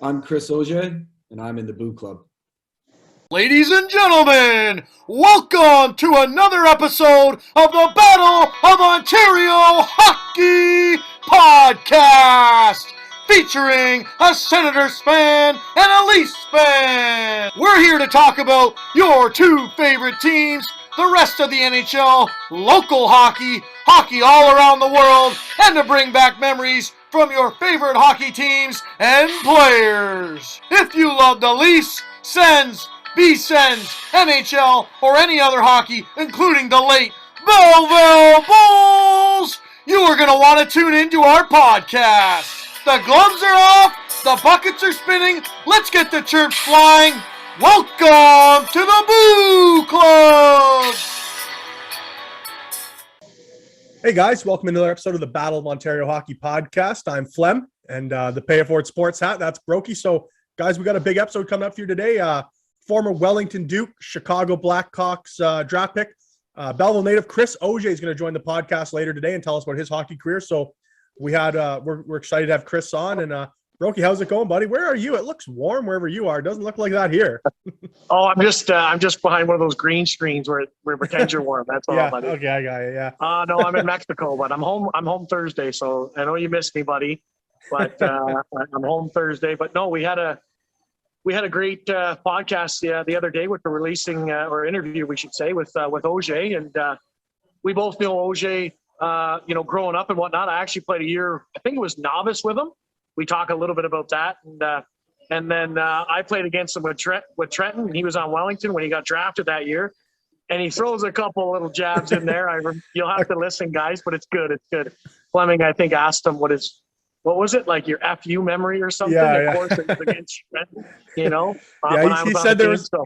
I'm Chris Auger, and I'm in the BOOclub. Ladies and gentlemen, welcome to another episode of the Battle of Ontario Hockey Podcast, featuring a Senators fan and a Leafs fan. We're here to talk about your two favorite teams, the rest of the NHL, local hockey, hockey all around the world, and to bring back memories from your favorite hockey teams and players. If you love the Leafs, Sens, B-Sens, NHL, or any other hockey, including the late Belleville Bulls, you are going to want to tune into our podcast. The gloves are off, the buckets are spinning, let's get the chirps flying. Welcome to the BOOclub! Hey guys, welcome to another episode of the Battle of Ontario Hockey Podcast. I'm Flem, and the Pay It Forward Sports hat, that's Brokey. So guys, we got a big episode coming up for you today. Former Wellington Duke, Chicago Blackhawks draft pick, Belleville native Chris Auger is going to join the podcast later today and tell us about his hockey career. So we're excited to have Chris on. And Brokey, how's it going, buddy? Where are you? It looks warm wherever you are. It doesn't look like that here. Oh, I'm just behind one of those green screens where it pretends you're warm. That's all, Yeah, buddy. okay, I got it. Yeah. No, I'm in Mexico, but I'm home. I'm home Thursday, so I know you missed me, buddy. But I'm home Thursday. But no, we had a great podcast the other day with the releasing or interview, we should say, with Auger, and we both know Auger. Growing up and whatnot. I actually played a year. I think it was novice with him. We talk a little bit about that, and then I played against him with Trenton. And he was on Wellington when he got drafted that year, and he throws a couple little jabs in there. You'll have to listen, guys, but it's good. It's good. Fleming, I think, asked him what was it, like your FU memory or something? Yeah, of course, it was against Trenton,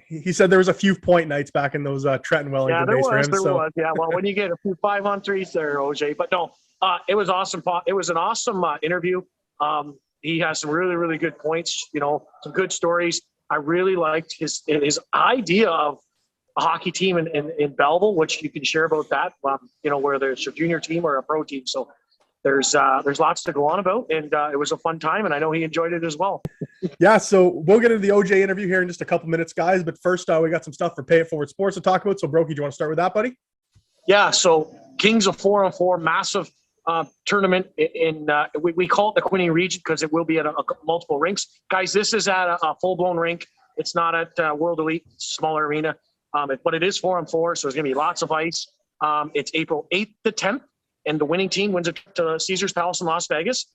he said there was a few point nights back in those Trenton Wellington days for him. There was. Yeah, well, when you get a few 5-on-3s there, OJ. But no, it was awesome. It was an awesome interview. He has some really, really good points, some good stories. I really liked his idea of a hockey team in Belleville, which you can share about that, whether it's a junior team or a pro team. So there's lots to go on about, and it was a fun time, and I know he enjoyed it as well. Yeah, so we'll get into the OJ interview here in just a couple minutes, guys. But first, we got some stuff for Pay It Forward Sports to talk about. So, Brokey, do you want to start with that, buddy? Yeah, so Kings of 4-on-4, massive tournament in we call it the Quinte region because it will be at multiple rinks. Guys, this is at a full-blown rink. It's not at World Elite, smaller arena, but it is 4-on-4, so there's going to be lots of ice. It's April 8th to 10th, and the winning team wins it to Caesars Palace in Las Vegas.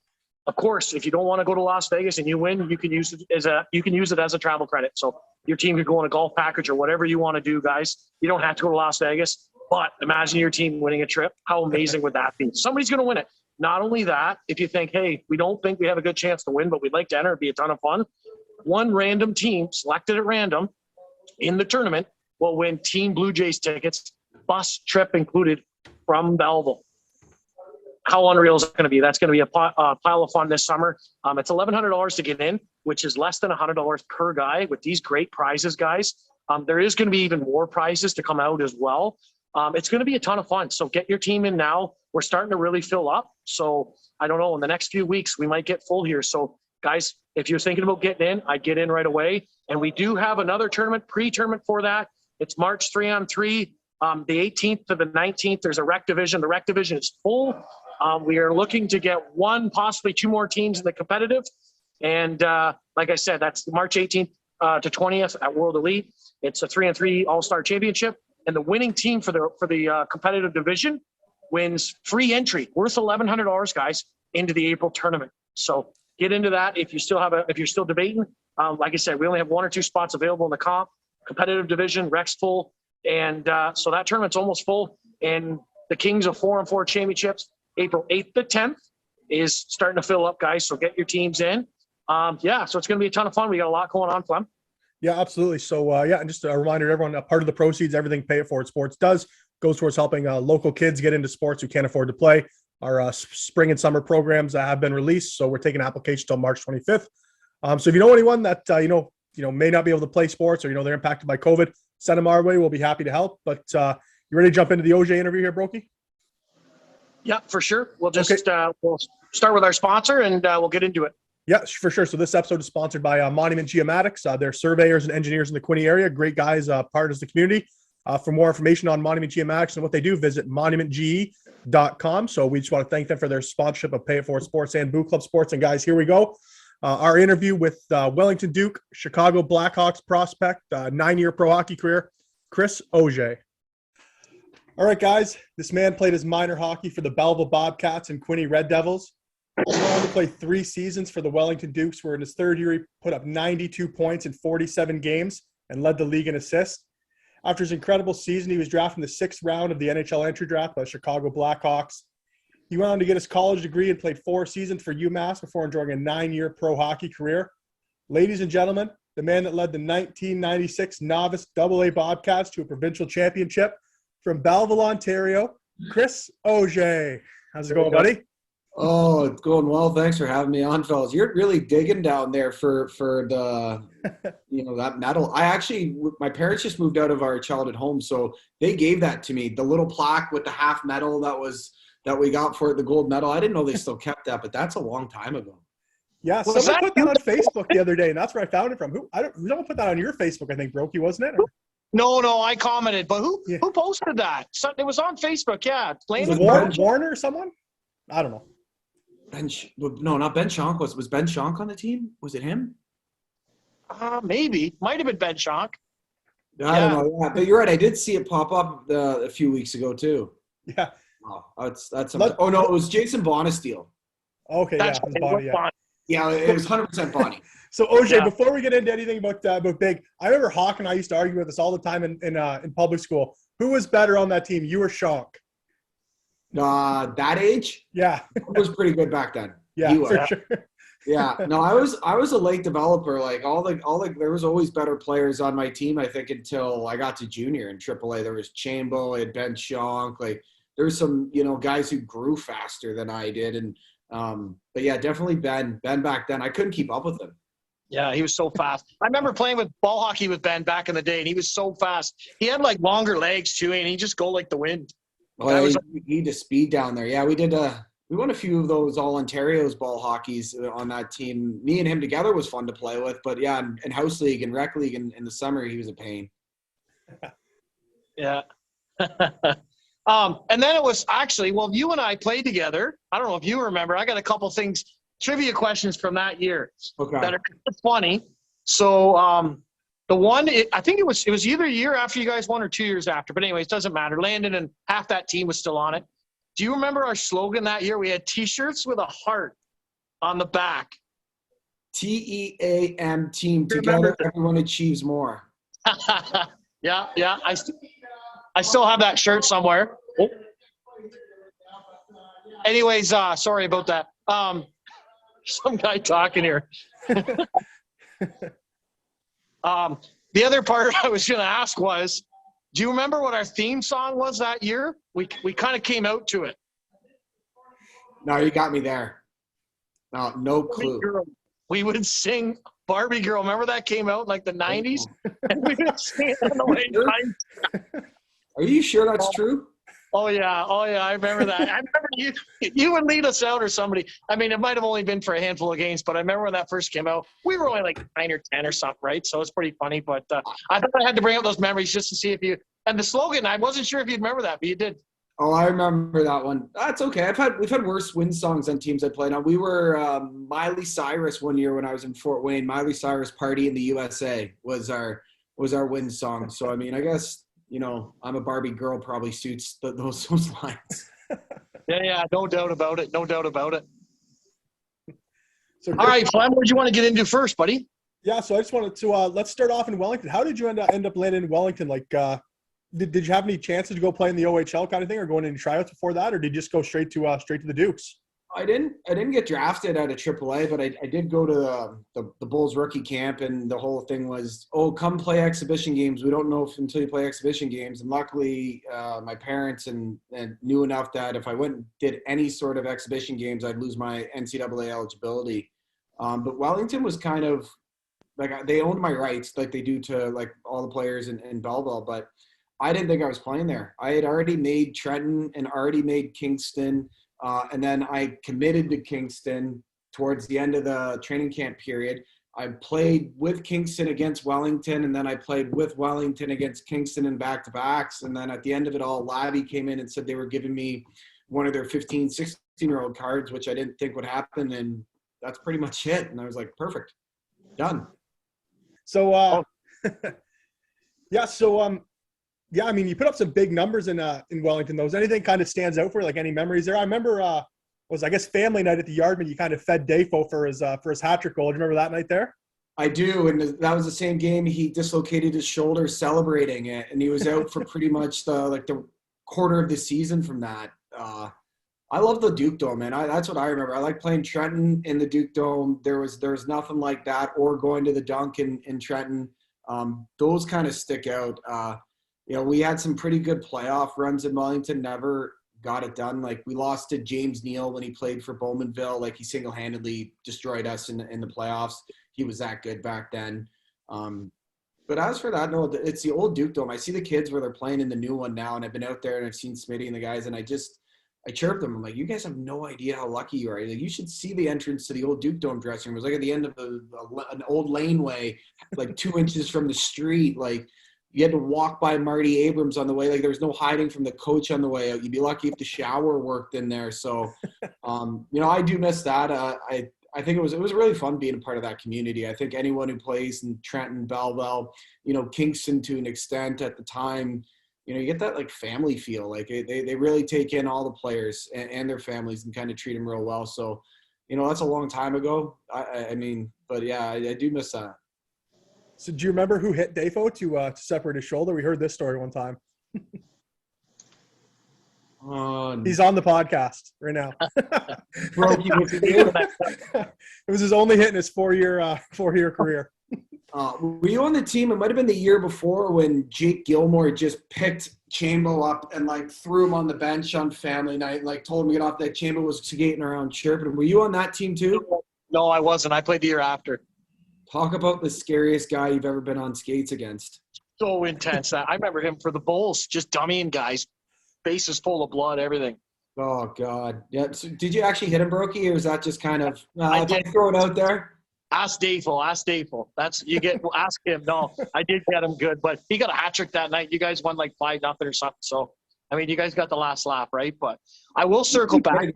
Of course, if you don't want to go to Las Vegas and you win, you can use it as a travel credit. So your team could go on a golf package or whatever you want to do, guys. You don't have to go to Las Vegas. But imagine your team winning a trip. How amazing would that be? Somebody's going to win it. Not only that, if you think, hey, we don't think we have a good chance to win, but we'd like to enter, it'd be a ton of fun. One random team selected at random in the tournament will win Team Blue Jays tickets, bus trip included, from Belleville. How unreal is that going to be? That's going to be a pile of fun this summer. It's $1,100 to get in, which is less than $100 per guy with these great prizes, guys. There is going to be even more prizes to come out as well. It's going to be a ton of fun. So get your team in now. We're starting to really fill up. So I don't know, in the next few weeks, we might get full here. So guys, if you're thinking about getting in, I'd get in right away. And we do have another tournament, pre-tournament for that. It's March 3-on-3, the 18th to the 19th. There's a rec division. The rec division is full. We are looking to get one, possibly two more teams in the competitive. And like I said, that's March 18th to 20th at World Elite. It's a 3-on-3 All-Star Championship. And the winning team for the competitive division wins free entry worth $1,100, guys, into the April tournament. So get into that if you still if you're still debating. Like I said, we only have one or two spots available in the competitive division. Rec's full, and so that tournament's almost full. And the Kings of 4-on-4 championships, April 8th to 10th, is starting to fill up, guys. So get your teams in. So it's going to be a ton of fun. We got a lot going on, Clem. Yeah, absolutely. So, and just a reminder to everyone, a part of the proceeds, everything Pay It Forward Sports does goes towards helping local kids get into sports who can't afford to play. Our spring and summer programs have been released, so we're taking applications until March 25th. So if you know anyone that, may not be able to play sports or, they're impacted by COVID, send them our way. We'll be happy to help. But you ready to jump into the OJ interview here, Brokey? Yeah, for sure. We'll just we'll start with our sponsor and we'll get into it. Yeah, for sure. So this episode is sponsored by Monument Geomatics. They're surveyors and engineers in the Quinte area. Great guys, part of the community. For more information on Monument Geomatics and what they do, visit monumentge.com. So we just want to thank them for their sponsorship of Pay It Forward Sports and BOOclub Sports. And guys, here we go. Our interview with Wellington Duke, Chicago Blackhawks prospect, 9-year pro hockey career, Chris Auger. All right, guys, this man played his minor hockey for the Belleville Bobcats and Quinte Red Devils. He went on to play 3 seasons for the Wellington Dukes, where in his third year he put up 92 points in 47 games and led the league in assists. After his incredible season, he was drafted in the 6th round of the NHL entry draft by the Chicago Blackhawks. He went on to get his college degree and played 4 seasons for UMass before enjoying a 9-year pro hockey career. Ladies and gentlemen, the man that led the 1996 novice AA Bobcats to a provincial championship from Belleville, Ontario, Chris Auger. How's it going, buddy? Oh, it's going well. Thanks for having me on, fellas. You're really digging down there for the, that medal. My parents just moved out of our childhood home, so they gave that to me. The little plaque with the half medal that we got for it, the gold medal. I didn't know they still kept that, but that's a long time ago. Yeah, Was someone put that on Facebook the other day, and that's where I found it from. Someone put that on your Facebook, I think, Brokey, wasn't it? No, I commented, but who posted that? It was on Facebook, yeah. Warner or someone? I don't know. Not Ben Schonk. Was Ben Schonk on the team? Was it him? Maybe. Might have been Ben Schonk. I don't know. Yeah, but you're right. I did see it pop up a few weeks ago too. Yeah. Oh, no, it was Jason Bonesteel. Okay, That's Yeah, it was 100% Bonnie. So Auger, before we get into anything about Big, I remember Hawk and I used to argue with this all the time in public school. Who was better on that team, you or Schonk? That age? Yeah. It was pretty good back then. Yeah, for sure. Yeah. No, I was a late developer. Like there was always better players on my team, I think, until I got to junior in AAA. There was Chambo, I had Ben Schonk. Like there was some, guys who grew faster than I did. And but yeah, definitely Ben back then. I couldn't keep up with him. Yeah, he was so fast. I remember playing with ball hockey with Ben back in the day, and he was so fast. He had like longer legs too, and he'd just go like the wind. Oh, you need to speed down there. Yeah, we did. We won a few of those all Ontario's ball hockeys on that team. Me and him together was fun to play with. But yeah, in house league and rec league in the summer, he was a pain. Yeah. And then it was actually, you and I played together. I don't know if you remember. I got a couple things, trivia questions from that year that are funny. So the one, I think it was either a year after you guys won or 2 years after. But anyways, it doesn't matter. Landon and half that team was still on it. Do you remember our slogan that year? We had T-shirts with a heart on the back. TEAM, team together, everyone achieves more. Yeah. I still have that shirt somewhere. Oh. Anyways, sorry about that. Some guy talking here. The other part I was going to ask was, do you remember what our theme song was that year? We kind of came out to it. No, you got me there. No clue. We would sing Barbie Girl. Remember that came out in like the 90s? And we would sing it on the way time. Are you sure that's true? Oh yeah, I remember that. I remember you would lead us out or somebody. I mean, it might have only been for a handful of games, but I remember when that first came out, we were only like 9 or 10 or something, right? So it's pretty funny, but I thought I had to bring up those memories just to see if you – and the slogan, I wasn't sure if you'd remember that, but you did. Oh, I remember that one. That's okay. We've had worse win songs on teams I played on. We were Miley Cyrus one year when I was in Fort Wayne. Miley Cyrus Party in the USA was our win song. So, I mean, I guess – I'm a Barbie girl probably suits those lines. Yeah, no doubt about it. No doubt about it. So, all right, Flem, what do you want to get into first, buddy? Yeah, so I just wanted to let's start off in Wellington. How did you end up landing in Wellington? Like, did you have any chances to go play in the OHL kind of thing, or going into tryouts before that, or did you just go straight to the Dukes? I didn't get drafted out of AAA, but I did go to the Bulls rookie camp, and the whole thing was, come play exhibition games. We don't know until you play exhibition games. And luckily, my parents and knew enough that if I went and did any sort of exhibition games, I'd lose my NCAA eligibility. But Wellington was kind of like, they owned my rights like they do to like all the players in Belleville, but I didn't think I was playing there. I had already made Trenton and already made Kingston. And then I committed to Kingston towards the end of the training camp period. I played with Kingston against Wellington, and then I played with Wellington against Kingston in back-to-backs. And then at the end of it all, Labby came in and said they were giving me one of their 15, 16-year-old cards, which I didn't think would happen. And that's pretty much it. And I was like, perfect. Done. So, yeah. So, yeah, I mean, you put up some big numbers in Wellington. Those anything kind of stands out for you, like any memories there? I remember was I guess family night at the Yardman. You kind of fed Dafo for his hat trick goal. Do you remember that night there? I do, and that was the same game. He dislocated his shoulder celebrating it, and he was out for pretty much the quarter of the season from that. I love the Duke Dome, man. That's what I remember. I like playing Trenton in the Duke Dome. There was nothing like that, or going to the dunk in Trenton. Those kind of stick out. We had some pretty good playoff runs in Wellington. Never got it done. Like, we lost to James Neal when he played for Bowmanville. Like, he single-handedly destroyed us in the playoffs. He was that good back then. But as for that, no, it's the old Duke Dome. I see the kids where they're playing in the new one now, and I've been out there and I've seen Smitty and the guys, and I chirped them. I'm like, you guys have no idea how lucky you are. Like, you should see the entrance to the old Duke Dome dressing room. It was like at the end of an old laneway, like 2 inches from the street. Like, you had to walk by Marty Abrams on the way. Like, there was no hiding from the coach on the way out. You'd be lucky if the shower worked in there. So, I do miss that. I think it was really fun being a part of that community. I think anyone who plays in Trenton, Belleville, Kingston to an extent at the time, you get that like family feel. Like they really take in all the players and their families and kind of treat them real well. So, that's a long time ago. I mean, but yeah, I do miss that. So do you remember who hit Dafo to separate his shoulder? We heard this story one time. He's on the podcast right now. It was his only hit in his four-year career. Were you on the team? It might have been the year before when Jake Gilmore just picked Chambo up and like threw him on the bench on family night and like told him to get off. That Chambo was skating around chirping. Were you on that team too? No, I wasn't. I played the year after. Talk about the scariest guy you've ever been on skates against. So intense. I remember him for the Bulls, just dummying guys, faces full of blood, everything. Oh God. Yeah. So did you actually hit him, Brokey, or was that just kind of I did throw it out there? Ask Dafo. That's ask him. No, I did get him good, but he got a hat trick that night. You guys won like 5-0 or something. So, I mean, you guys got the last laugh, right? But I will circle back.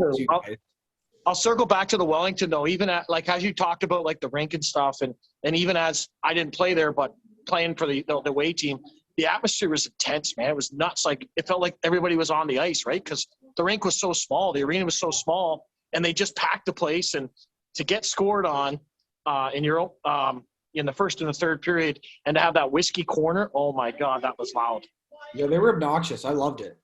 I'll circle back to the Wellington though. Even at like as you talked about like the rink and stuff, and even as I didn't play there, but playing for the away team, the atmosphere was intense, man. It was nuts. Like it felt like everybody was on the ice, right? Because the rink was so small, the arena was so small, and they just packed the place. And to get scored on in the first and the third period, and to have that whiskey corner, oh my God, that was loud. Yeah, they were obnoxious. I loved it.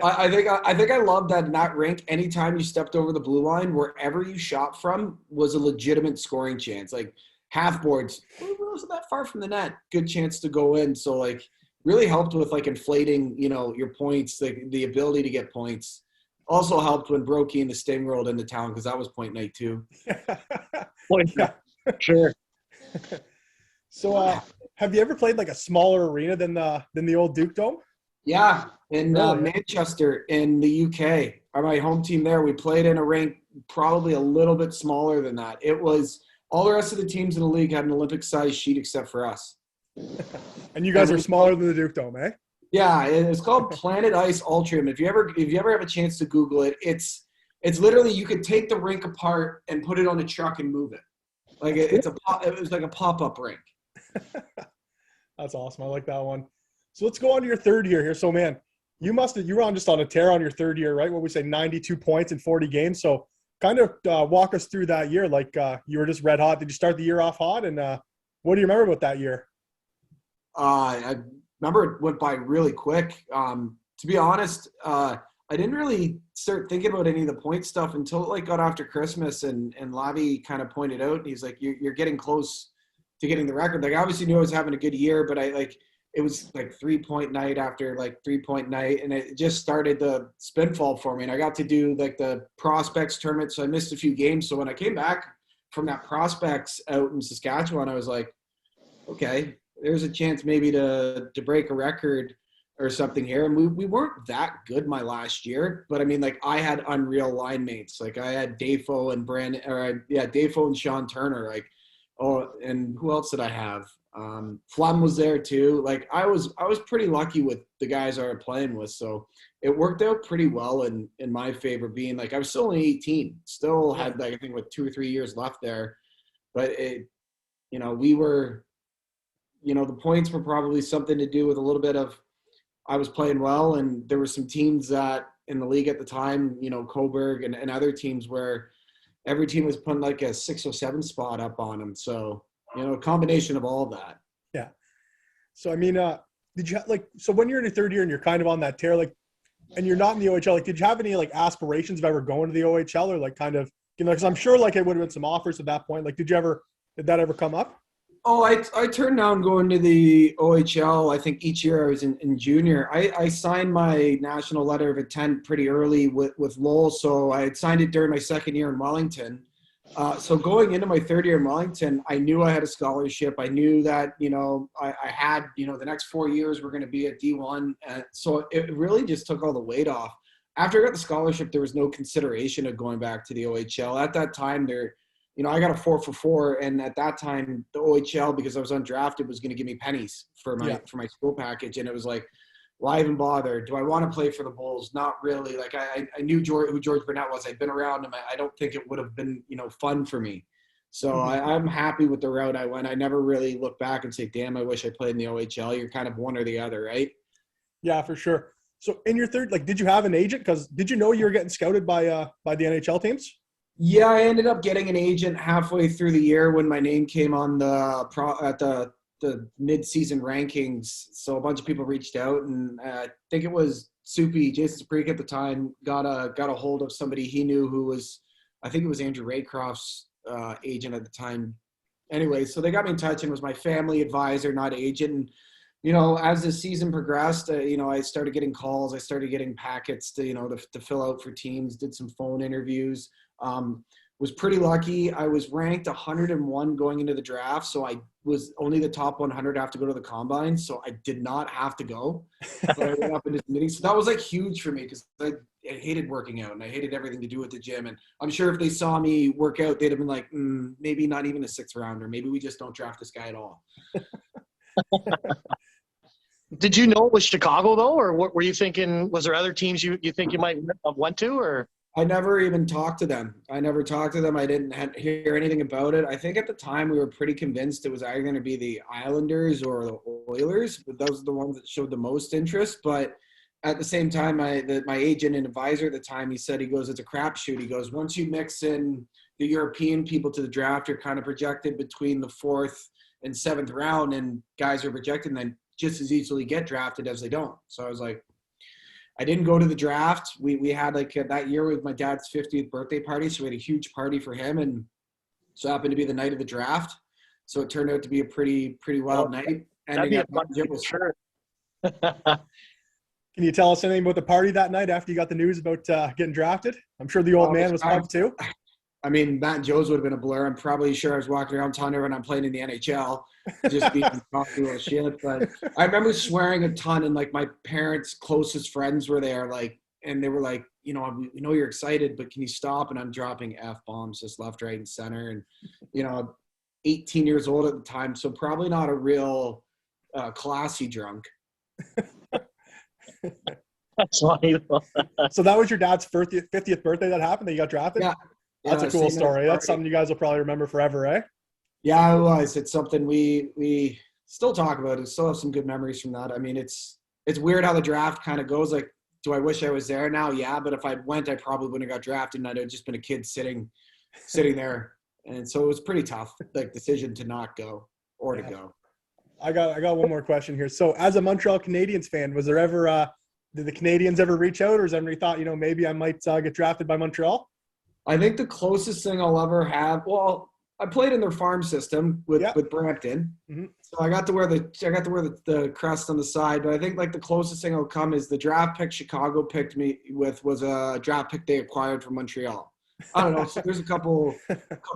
I think I loved that in that rink. Anytime you stepped over the blue line, wherever you shot from was a legitimate scoring chance. Like half boards, it wasn't that far from the net. Good chance to go in. So like really helped with like inflating, your points, the ability to get points. Also helped when Brokey and the Sting rolled into town because that was point night too. Sure. So have you ever played like a smaller arena than the old Duke Dome? Yeah, in Manchester in the UK. My home team there, we played in a rink probably a little bit smaller than that. It was all the rest of the teams in the league had an Olympic-sized sheet except for us. And you guys are smaller than the Duke Dome, eh? Yeah, it's called Planet Ice Ultrium. If you ever have a chance to Google it, it's literally you could take the rink apart and put it on a truck and move it. Like it was like a pop-up rink. That's awesome. I like that one. So let's go on to your third year here. So, man, you were on just on a tear on your third year, right? What we say, 92 points in 40 games. So kind of walk us through that year. Like you were just red hot. Did you start the year off hot? And what do you remember about that year? I remember it went by really quick. To be honest, I didn't really start thinking about any of the point stuff until it like got after Christmas and Lavi kind of pointed out, and he's like, you're getting close to getting the record. Like I obviously knew I was having a good year, but it was like 3-point night after like 3-point night, and it just started the spinfall for me. And I got to do like the prospects tournament, so I missed a few games. So when I came back from that prospects out in Saskatchewan, I was like, okay, there's a chance maybe to break a record or something here. And we weren't that good my last year, but I mean, like I had unreal line mates. Like I had Dafo and Dafo and Sean Turner. Like, and who else did I have? Flum was there too. Like I was pretty lucky with the guys I was playing with. So it worked out pretty well in my favor, being like, I was still only 18, still had like, I think with 2 or 3 years left there, but we were, the points were probably something to do with a little bit of, I was playing well, and there were some teams that in the league at the time, Coburg and other teams where every team was putting like a 6 or 7 spot up on them. So, a combination of all that. Yeah. So, I mean, did you so when you're in your third year and you're kind of on that tear, like, and you're not in the OHL, like, did you have any like aspirations of ever going to the OHL or like kind of, because I'm sure like it would have been some offers at that point. Like, did that ever come up? Oh, I turned down going to the OHL. I think each year I was in junior. I signed my national letter of intent pretty early with Lowell, so I had signed it during my second year in Wellington. So going into my third year in Wellington, I knew I had a scholarship. I knew that, I had, the next 4 years were going to be at D1. So it really just took all the weight off. After I got the scholarship, there was no consideration of going back to the OHL. At that time, I got a 4 for 4, and at that time, the OHL, because I was undrafted, was going to give me pennies for my school package, and it was like, why even bother? Do I want to play for the Bulls? Not really. Like I knew who George Burnett was. I'd been around him. I don't think it would have been fun for me. So I'm happy with the route I went. I never really look back and say, damn, I wish I played in the OHL. You're kind of one or the other, right? Yeah, for sure. So in your third, like, did you have an agent? Because did you know you were getting scouted by the NHL teams? Yeah, I ended up getting an agent halfway through the year when my name came on the mid-season rankings. So a bunch of people reached out, and I think it was Jason Spreke at the time got a hold of somebody he knew who was, I think it was Andrew Raycroft's agent at the time. Anyway, so they got me in touch, and it was my family advisor, not agent. And as the season progressed, I started getting calls. I started getting packets to fill out for teams. Did some phone interviews. Was pretty lucky. I was ranked 101 going into the draft, so I was only the top 100 have to go to the combine, so I did not have to go. But I went up into the meeting, so that was like huge for me because I hated working out and I hated everything to do with the gym. And I'm sure if they saw me work out, they'd have been like, maybe not even a 6th rounder. Maybe we just don't draft this guy at all. Did you know it was Chicago though, or what were you thinking? Was there other teams you think you might have went to, or? I never even talked to them. I didn't hear anything about it. I think at the time we were pretty convinced it was either going to be the Islanders or the Oilers, but those are the ones that showed the most interest. But at the same time, my agent and advisor at the time, he goes, it's a crapshoot. He goes, once you mix in the European people to the draft, you're kind of projected between the 4th and 7th round, and guys are projected and then just as easily get drafted as they don't. So I was like, I didn't go to the draft. We had that year with my dad's 50th birthday party, so we had a huge party for him, and so happened to be the night of the draft. So it turned out to be a pretty wild night. Ending up sure. Can you tell us anything about the party that night after you got the news about getting drafted? I'm sure the old man was pumped too. I mean, Matt and Joe's would have been a blur. I'm probably sure I was walking around telling everyone I'm playing in the NHL, just being talking shit. But I remember swearing a ton, and like my parents' closest friends were there, and they were like, we know you're excited, but can you stop? And I'm dropping F-bombs just left, right, and center. And 18 years old at the time, so probably not a real classy drunk. That's funny. So that was your dad's 50th birthday that happened, that you got drafted? Yeah. That's a cool story. That's something you guys will probably remember forever, eh? Yeah, it was. It's something we still talk about. We still have some good memories from that. I mean, it's weird how the draft kind of goes. Like, do I wish I was there now? Yeah, but if I went, I probably wouldn't have got drafted, and I'd have just been a kid sitting there. And so it was pretty tough, like, decision to not go or to go. I got one more question here. So as a Montreal Canadiens fan, was there ever did the Canadiens ever reach out, or has anybody thought, maybe I might get drafted by Montreal? I think the closest thing I'll ever have, well, I played in their farm system with Brampton. Mm-hmm. So I got to wear the crest on the side, but I think like the closest thing I'll come is the draft pick Chicago picked me with was a draft pick they acquired from Montreal. I don't know. So there's a couple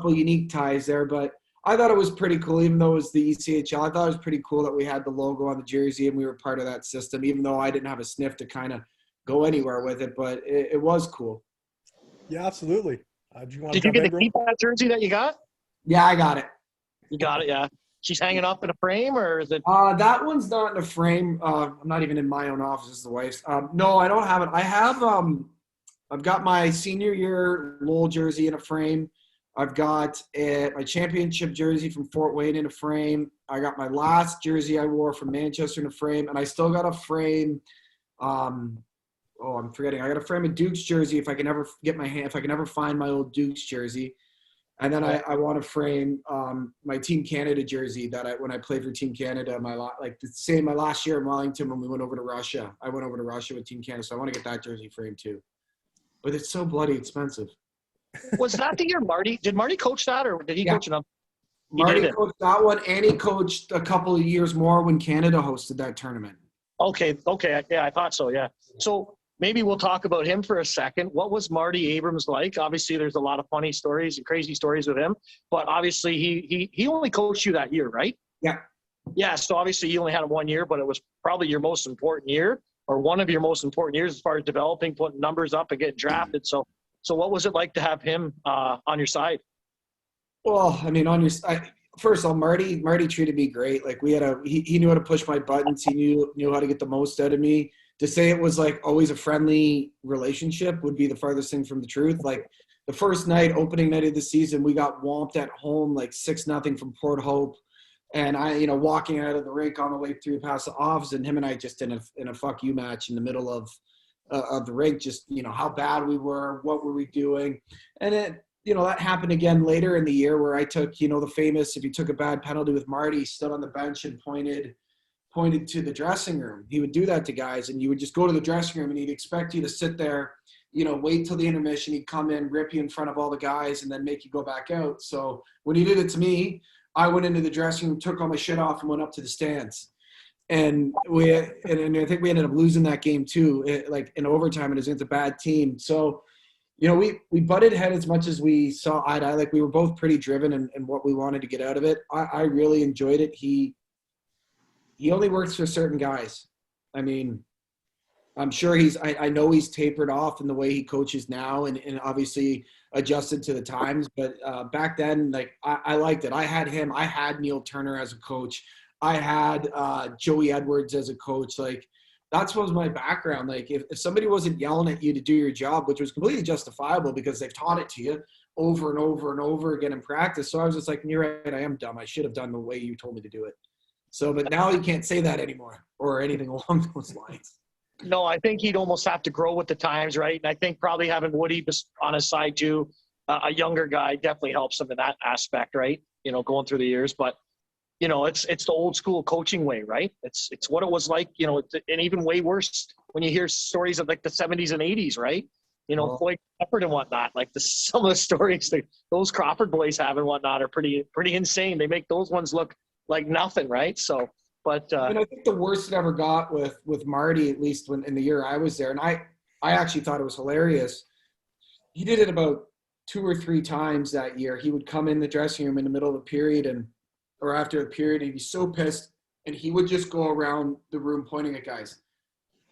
unique ties there, but I thought it was pretty cool, even though it was the ECHL. I thought it was pretty cool that we had the logo on the jersey and we were part of that system, even though I didn't have a sniff to kind of go anywhere with it, but it was cool. Yeah, absolutely. Do you want Did to you get to bro? keep that jersey that you got? Yeah, I got it. You got it, yeah. She's hanging up in a frame, or is it? That one's not in a frame. I'm not even in my own office. It's the wife's. No, I don't have it. I have. I've got my senior year Lowell jersey in a frame. I've got my championship jersey from Fort Wayne in a frame. I got my last jersey I wore from Manchester in a frame, and I still got a frame. I'm forgetting. I got a frame of Duke's jersey if I can ever find my old Duke's jersey. And then I want to frame my Team Canada jersey that when I played for Team Canada, my last year in Wellington when we went over to Russia. I went over to Russia with Team Canada, so I want to get that jersey framed too. But it's so bloody expensive. Was that the year Marty? Did Marty coach that, or did he coach enough? Marty coached that one, and he coached a couple of years more when Canada hosted that tournament. Okay. Yeah, I thought so, yeah. So maybe we'll talk about him for a second. What was Marty Abrams like? Obviously, there's a lot of funny stories and crazy stories with him, but obviously he only coached you that year, right? Yeah. Yeah, so obviously you only had 1 year, but it was probably your most important year, or one of your most important years as far as developing, putting numbers up and getting drafted. So what was it like to have him on your side? Well, I mean, first of all, Marty treated me great. Like he knew how to push my buttons. He knew how to get the most out of me. To say it was like always a friendly relationship would be the farthest thing from the truth. Like the first night, opening night of the season, we got whomped at home like 6-0 from Port Hope. And I, walking out of the rink on the way through past the office, and him and I just in a fuck you match in the middle of the rink, just, how bad we were, what were we doing. And it, that happened again later in the year where I took, the famous, if you took a bad penalty with Marty, stood on the bench and pointed to the dressing room. He would do that to guys, and you would just go to the dressing room and he'd expect you to sit there, wait till the intermission. He'd come in, rip you in front of all the guys, and then make you go back out. So when he did it to me, I went into the dressing room, took all my shit off, and went up to the stands. And I think we ended up losing that game too, like in overtime, and it was against a bad team. So, we butted head as much as we saw eye to eye. Like we were both pretty driven in what we wanted to get out of it. I really enjoyed it. He only works for certain guys. I mean, I'm sure I know he's tapered off in the way he coaches now and obviously adjusted to the times. But back then, like I liked it. I had him. I had Neil Turner as a coach. I had Joey Edwards as a coach. Like that's what was my background. Like if somebody wasn't yelling at you to do your job, which was completely justifiable because they've taught it to you over and over and over again in practice. So I was just like, you're right. I am dumb. I should have done the way you told me to do it. So, but now you can't say that anymore or anything along those lines. No, I think he'd almost have to grow with the times, right? And I think probably having Woody just on his side too, a younger guy, definitely helps him in that aspect, right? Going through the years. But, it's the old school coaching way, right? It's what it was like, and even way worse when you hear stories of like the 70s and 80s, right? Floyd Crawford and whatnot. Like some of the stories that those Crawford boys have and whatnot are pretty insane. They make those ones look like nothing, right? So, but I think the worst it ever got with Marty, at least when in the year I was there, and I actually thought it was hilarious. He did it about 2 or 3 times that year. He would come in the dressing room in the middle of a period or after a period, and he'd be so pissed, and he would just go around the room pointing at guys.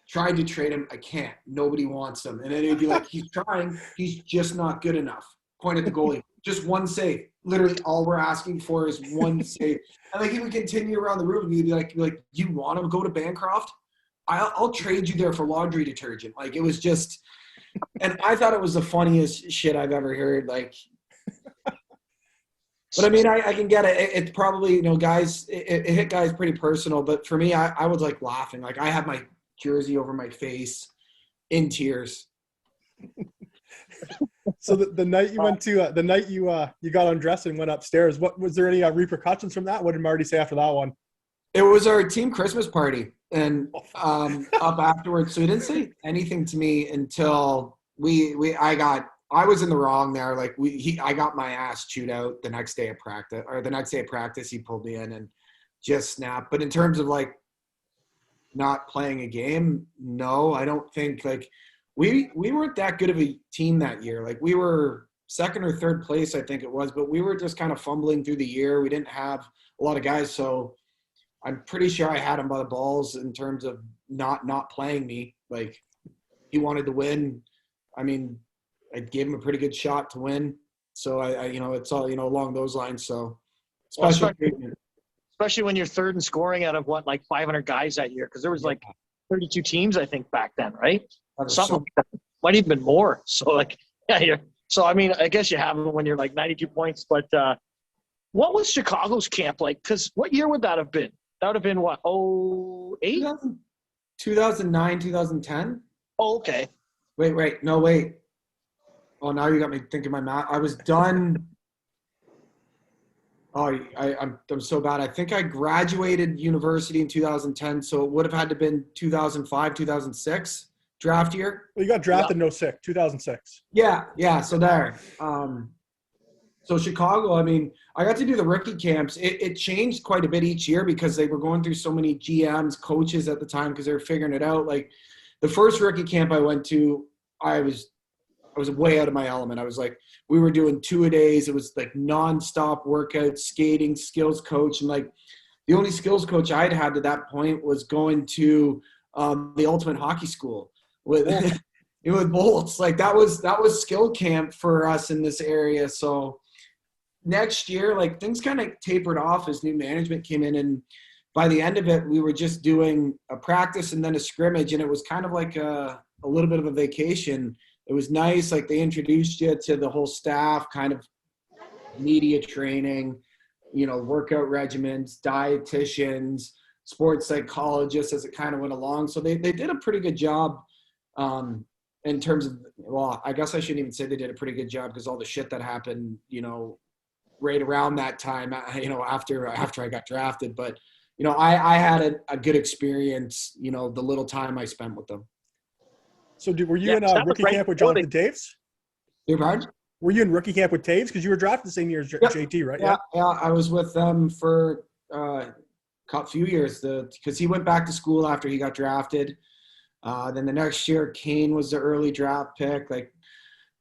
Tried to trade him, I can't. Nobody wants him. And then he'd be like, he's trying, he's just not good enough. Point at the goalie. Just one save. Literally all we're asking for is one save. And like he would continue around the room and he'd be like, you want to go to Bancroft? I'll trade you there for laundry detergent. Like it was just, and I thought it was the funniest shit I've ever heard. Like, but I mean, I can get it. It's probably, guys, it hit guys pretty personal. But for me, I was like laughing. Like I had my jersey over my face in tears. So the night you went to the night you got undressed and went upstairs, what was there any repercussions from that? What did Marty say after that one? It was our team Christmas party and up afterwards. So he didn't say anything to me until I was in the wrong there. Like I got my ass chewed out the next day of practice. He pulled me in and just snapped. But in terms of like not playing a game, no, I don't think like we weren't that good of a team that year. Like we were second or third place, I think it was, but we were just kind of fumbling through the year. We didn't have a lot of guys, so I'm pretty sure I had him by the balls in terms of not playing me. Like, he wanted to win. I mean, I gave him a pretty good shot to win. So I it's all, along those lines. So special treatment. Especially when you're third in scoring out of 500 guys that year, because there was 32 teams, I think, back then, right? Something like that. Might even been more. So so I mean, I guess you have them when you're 92 points. But what was Chicago's camp like? Because what year would that have been? That would have been what? 08? 2009, 2010. Oh, okay. Wait. No, wait. Oh, now you got me thinking my math. I was done. Oh, I'm so bad. I think I graduated university in 2010, so it would have had to been 2005, 2006 draft year. Well, you got drafted in 2006. Yeah. So there. So Chicago, I mean, I got to do the rookie camps. It changed quite a bit each year because they were going through so many GMs, coaches at the time because they were figuring it out. Like, the first rookie camp I went to, I was way out of my element. I was we were doing 2-a-days. It was nonstop workouts, skating, skills coach. And the only skills coach I'd had to that point was going to the Ultimate Hockey School with Bolts. That was skill camp for us in this area. So next year, things kind of tapered off as new management came in. And by the end of it, we were just doing a practice and then a scrimmage. And it was kind of like a little bit of a vacation. It was nice. They introduced you to the whole staff, kind of media training, workout regimens, dietitians, sports psychologists as it kind of went along. So they did a pretty good job in terms of, well, I guess I shouldn't even say they did a pretty good job because all the shit that happened, right around that time, after I got drafted. But, I had a good experience, the little time I spent with them. So were you in rookie camp with Jonathan Taves? Your pardon? Were you in rookie camp with Taves? Because you were drafted the same year as JT, right? Yeah, I was with them for a few years because he went back to school after he got drafted. Then the next year, Kane was the early draft pick.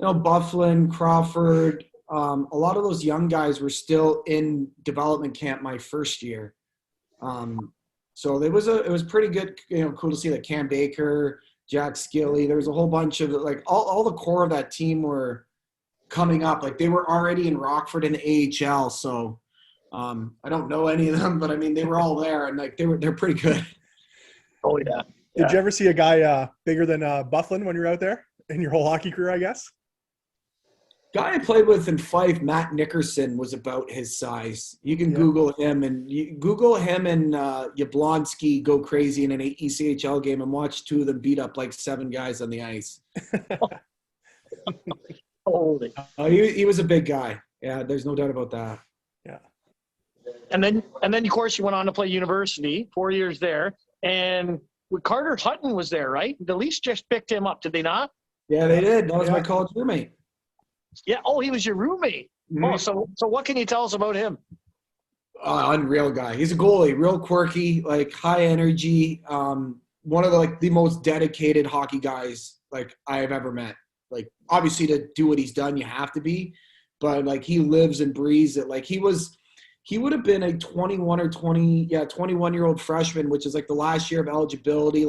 Bufflin, Crawford, a lot of those young guys were still in development camp my first year. So it was pretty good, cool to see Cam Baker, Jack Skilly. There was a whole bunch of all the core of that team were coming up. They were already in Rockford in the AHL. So I don't know any of them, but I mean, they were all there and they're pretty good. Oh yeah. Did you ever see a guy bigger than Bufflin when you were out there in your whole hockey career, I guess? Guy I played with in Fife, Matt Nickerson, was about his size. You can Google him and Yablonski go crazy in an ECHL game and watch two of them beat up 7 guys on the ice. He was a big guy. Yeah, there's no doubt about that. Yeah. And then of course you went on to play university, 4 years there, and Carter Hutton was there, right? The Leafs just picked him up, did they not? Yeah, they did. That was my college roommate. Yeah. Oh, he was your roommate. Mm-hmm. Oh, so what can you tell us about him? Unreal guy. He's a goalie, real quirky, high energy. One of the most dedicated hockey guys I have ever met. Obviously to do what he's done, you have to be, but he lives and breathes it. He would have been a 21-year-old freshman, which is the last year of eligibility.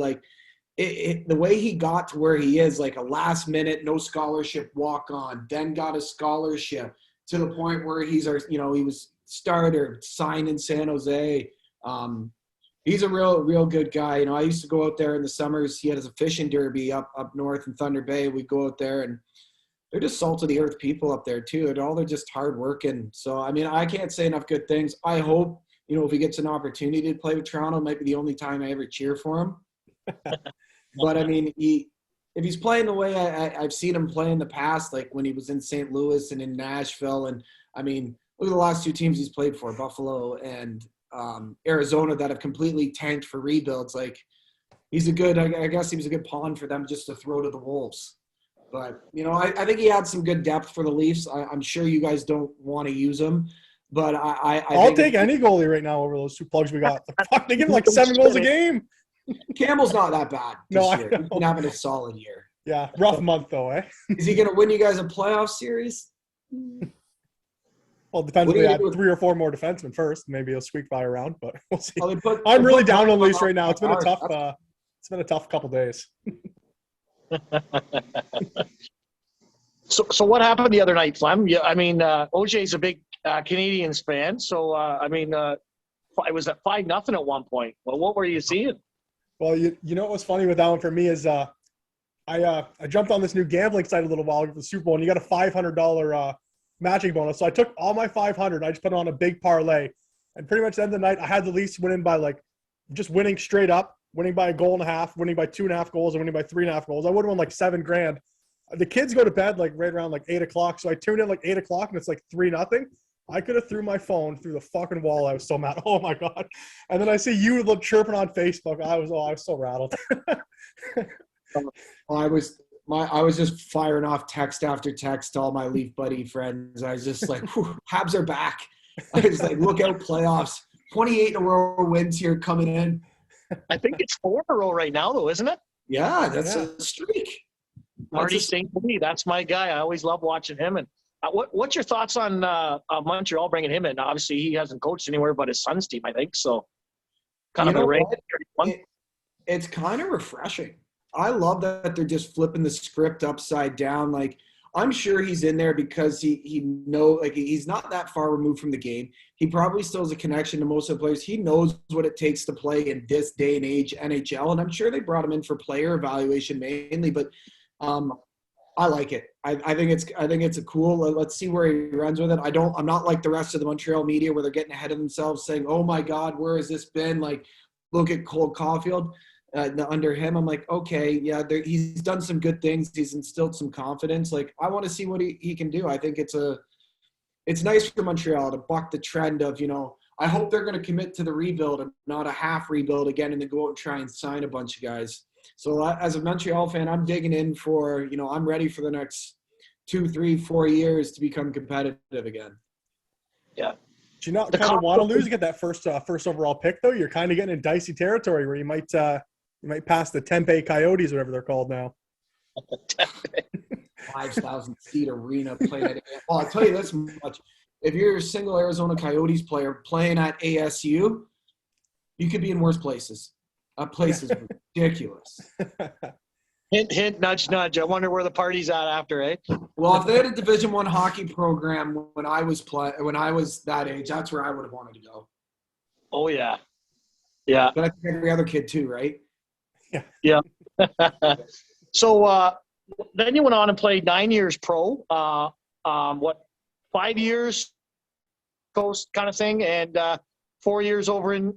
The way he got to where he is, a last minute, no scholarship walk on, then got a scholarship to the point where he was starter, signed in San Jose. He's a real good guy. I used to go out there in the summers. He had his fishing derby up north in Thunder Bay. We'd go out there and they're just salt of the earth people up there too. They're just hard working. So, I mean, I can't say enough good things. I hope, if he gets an opportunity to play with Toronto, it might be the only time I ever cheer for him. But I mean, if he's playing the way I've seen him play in the past, when he was in St. Louis and in Nashville, and I mean, look at the last 2 teams he's played for, Buffalo and Arizona, that have completely tanked for rebuilds. He's I guess he was a good pawn for them just to throw to the Wolves. But, I think he had some good depth for the Leafs. I'm sure you guys don't want to use him. But I'll take any goalie right now over those 2 plugs we got. They give him 7 goals a game. Campbell's not that bad this year. He's been having a solid year. Yeah, rough month though, eh? Is he going to win you guys a playoff series? Well, it depends What if are they you add gonna do 3 or 4 more defensemen first. Maybe he'll squeak by around, but we'll see. Oh, I'm they really put down on Belleville Leafs right now. It's been a ours. tough couple days. So what happened the other night, Flem? Yeah, I mean, OJ's a big Canadians fan, so it was at 5-0 at one point. Well, what were you seeing? Well, you know what was funny with that one for me is I jumped on this new gambling site a little while ago for the Super Bowl, and you got a $500 matching bonus. So I took all my 500. I just put it on a big parlay, and pretty much at the end of the night, I had the Leafs winning by just winning straight up, winning by a goal and a half, winning by 2.5 goals, and winning by 3.5 goals. I would have won $7,000. The kids go to bed right around 8 o'clock, so I tuned in 8 o'clock, and it's 3-0. I could have threw my phone through the fucking wall. I was so mad. Oh my God. And then I see you chirping on Facebook. I was so rattled. I was just firing off text after text to all my Leaf buddy friends. I was just like, Habs are back. I was like, look out, playoffs. 28 in a row wins here coming in. I think it's 4 in a row right now, though, isn't it? Yeah, that's a streak. Marty St. Louis, that's my guy. I always love watching him. And what's your thoughts on Montreal bringing him in? Obviously, he hasn't coached anywhere but his son's team, I think. So, kind of a ring. It's kind of refreshing. I love that they're just flipping the script upside down. I'm sure he's in there because he's not that far removed from the game. He probably still has a connection to most of the players. He knows what it takes to play in this day and age NHL, and I'm sure they brought him in for player evaluation mainly. But I like it. I think it's a cool. Let's see where he runs with it. I'm not like the rest of the Montreal media where they're getting ahead of themselves, saying, "Oh my God, where has this been?" Look at Cole Caulfield. Under him, I'm like, okay, yeah, he's done some good things. He's instilled some confidence. I want to see what he can do. I think it's nice for Montreal to buck the trend of, I hope they're going to commit to the rebuild and not a half rebuild again and then go out and try and sign a bunch of guys. So as a Montreal fan, I'm digging in for, I'm ready for the next 2, 3, 4 years to become competitive again. Yeah. Do you not kind of want to lose to get that first overall pick, though? You're kind of getting in dicey territory where you might pass the Tempe Coyotes, whatever they're called now. 5,000 seat arena playing at. Well, I'll tell you this much: if you're a single Arizona Coyotes player playing at ASU, you could be in worse places. That place is ridiculous. Hint, hint, nudge, nudge. I wonder where the party's at after, eh? Well, if they had a Division I hockey program when I was that age, that's where I would have wanted to go. Oh yeah, yeah. But I think every other kid too, right? Yeah. So then you went on and played 9 years pro. 5 years coast kind of thing, and 4 years over in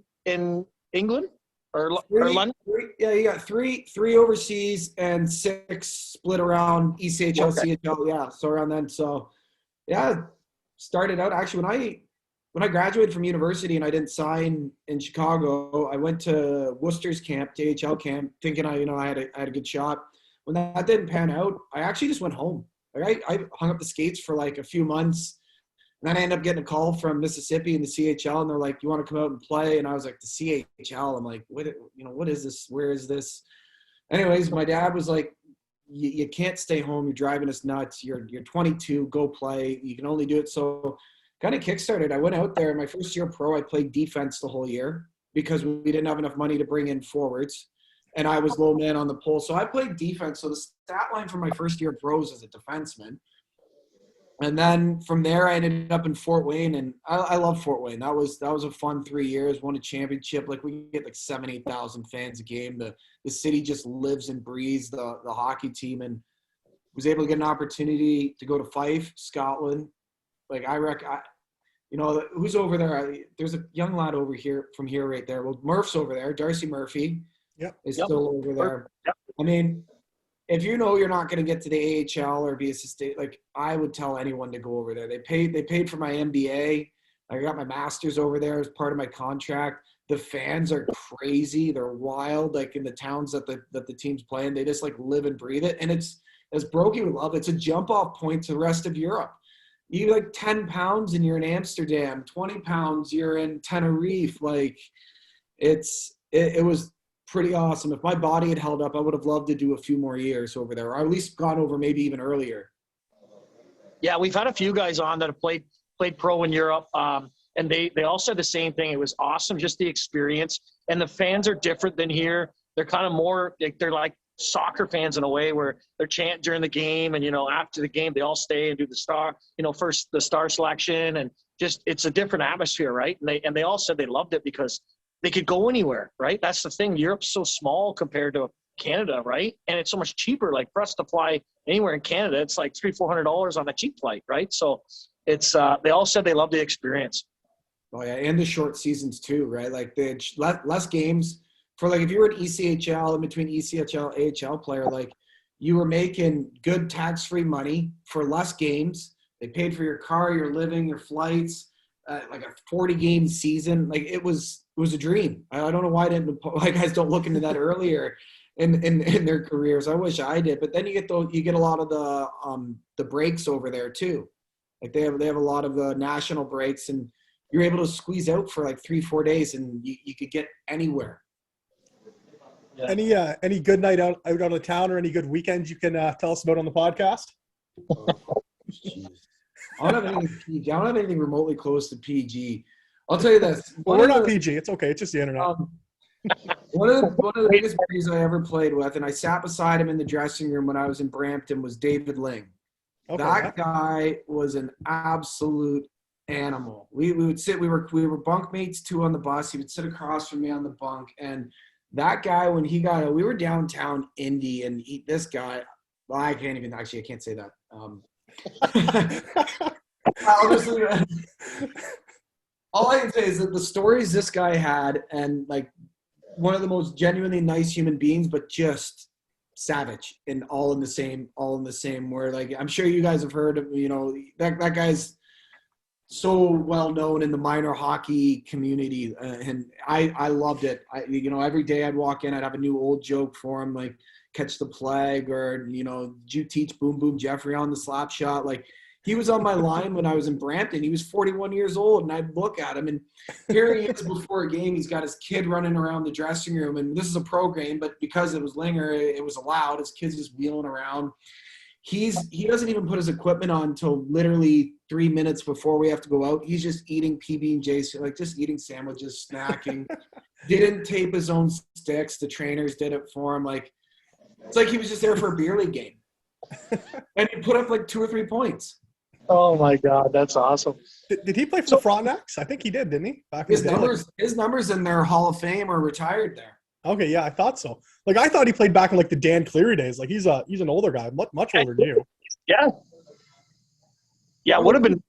England or London. Yeah, you got three overseas and 6 split around ECHL, Okay. CHL. Yeah, so around then. So yeah, started out actually when I graduated from university and I didn't sign in Chicago, I went to Worcester's camp, THL camp, thinking I had a good shot. When that didn't pan out, I actually just went home. I hung up the skates for a few months, and then I ended up getting a call from Mississippi in the CHL, and they're like, "You want to come out and play?" And I was like, "The CHL." I'm like, what is this? Where is this? Anyways, my dad was like, "You can't stay home. You're driving us nuts. You're 22. Go play. You can only do it." So kind of kickstarted. I went out there. My first year pro, I played defense the whole year because we didn't have enough money to bring in forwards, and I was low man on the pole. So I played defense. So the stat line for my first year pros is a defenseman. And then from there, I ended up in Fort Wayne, and I love Fort Wayne. That was a fun 3 years. Won a championship. We get 7,000-8,000 fans a game. The city just lives and breathes the hockey team, and was able to get an opportunity to go to Fife, Scotland. Who's over there? There's a young lad over here from here right there. Well, Murph's over there. Darcy Murphy is still over there. Yep. I mean, if you're not going to get to the AHL or be assistant, I would tell anyone to go over there. They paid for my MBA. I got my master's over there as part of my contract. The fans are crazy. They're wild. In the towns that the team's playing, they just live and breathe it. And it's, as Brokey would love, it's a jump off point to the rest of Europe. You 10 pounds and you're in Amsterdam, 20 pounds, you're in Tenerife. It was pretty awesome. If my body had held up, I would have loved to do a few more years over there, or at least gone over maybe even earlier. Yeah, we've had a few guys on that have played pro in Europe, and they all said the same thing. It was awesome, just the experience. And the fans are different than here. They're kind of more they're like soccer fans in a way, where they're chanting during the game, and after the game they all stay and do the star, first the star selection, and just it's a different atmosphere, right? And they all said they loved it because they could go anywhere, right? That's the thing. Europe's so small compared to Canada, right? And it's so much cheaper. Like for us to fly anywhere in Canada, it's like $300-400 on a cheap flight, right? So it's they all said they love the experience. Oh yeah, and the short seasons too, right? Like the less games for, like, if you were an ECHL, in between ECHL AHL player, like you were making good tax-free money for less games. They paid for your car, your living, your flights, like a 40-game season. Like it was a dream. I don't know why guys don't look into that earlier in their careers. I wish I did. But then you get a lot of the breaks over there too. Like they have a lot of the national breaks, and you're able to squeeze out for like 3-4 days, and you could get anywhere. Yeah. Any good night out of town, or any good weekends you can tell us about on the podcast? I don't have anything remotely close to PG. I'll tell you this. Well, we're not PG. It's okay. It's just the internet. One of the biggest buddies I ever played with, and I sat beside him in the dressing room when I was in Brampton, was David Ling. Okay, that guy was an absolute animal. We would sit. We were bunkmates too on the bus. He would sit across from me on the bunk, and that guy, when he got, we were downtown Indy, and this guy. Well, I can't say that. Honestly, all I can say is that the stories this guy had, and like one of the most genuinely nice human beings, but just savage, and all in the same. Where, like, I'm sure you guys have heard of, that guy's so well known in the minor hockey community, and I loved it. Every day I'd walk in, I'd have a new old joke for him, like catch the plague, or did you teach Boom Boom Jeffrey on the slap shot? Like, he was on my line when I was in Brampton. He was 41 years old, and I'd look at him, and here he is before a game. He's got his kid running around the dressing room, and this is a pro game, but because it was Linger, it was allowed. His kid's just wheeling around. He doesn't even put his equipment on until literally 3 minutes before we have to go out. He's just eating PB&Js, like just eating sandwiches, snacking. Didn't tape his own sticks. The trainers did it for him. Like, it's like he was just there for a beer league game. And he put up like 2 or 3 points. Oh my God, that's awesome. Did he play for the Frontenacs? I think he did, didn't he? His numbers in their Hall of Fame are retired there. Okay, yeah, I thought so. Like, I thought he played back in like the Dan Cleary days. Like, he's an older guy, much older than you. Yeah. Yeah, would have been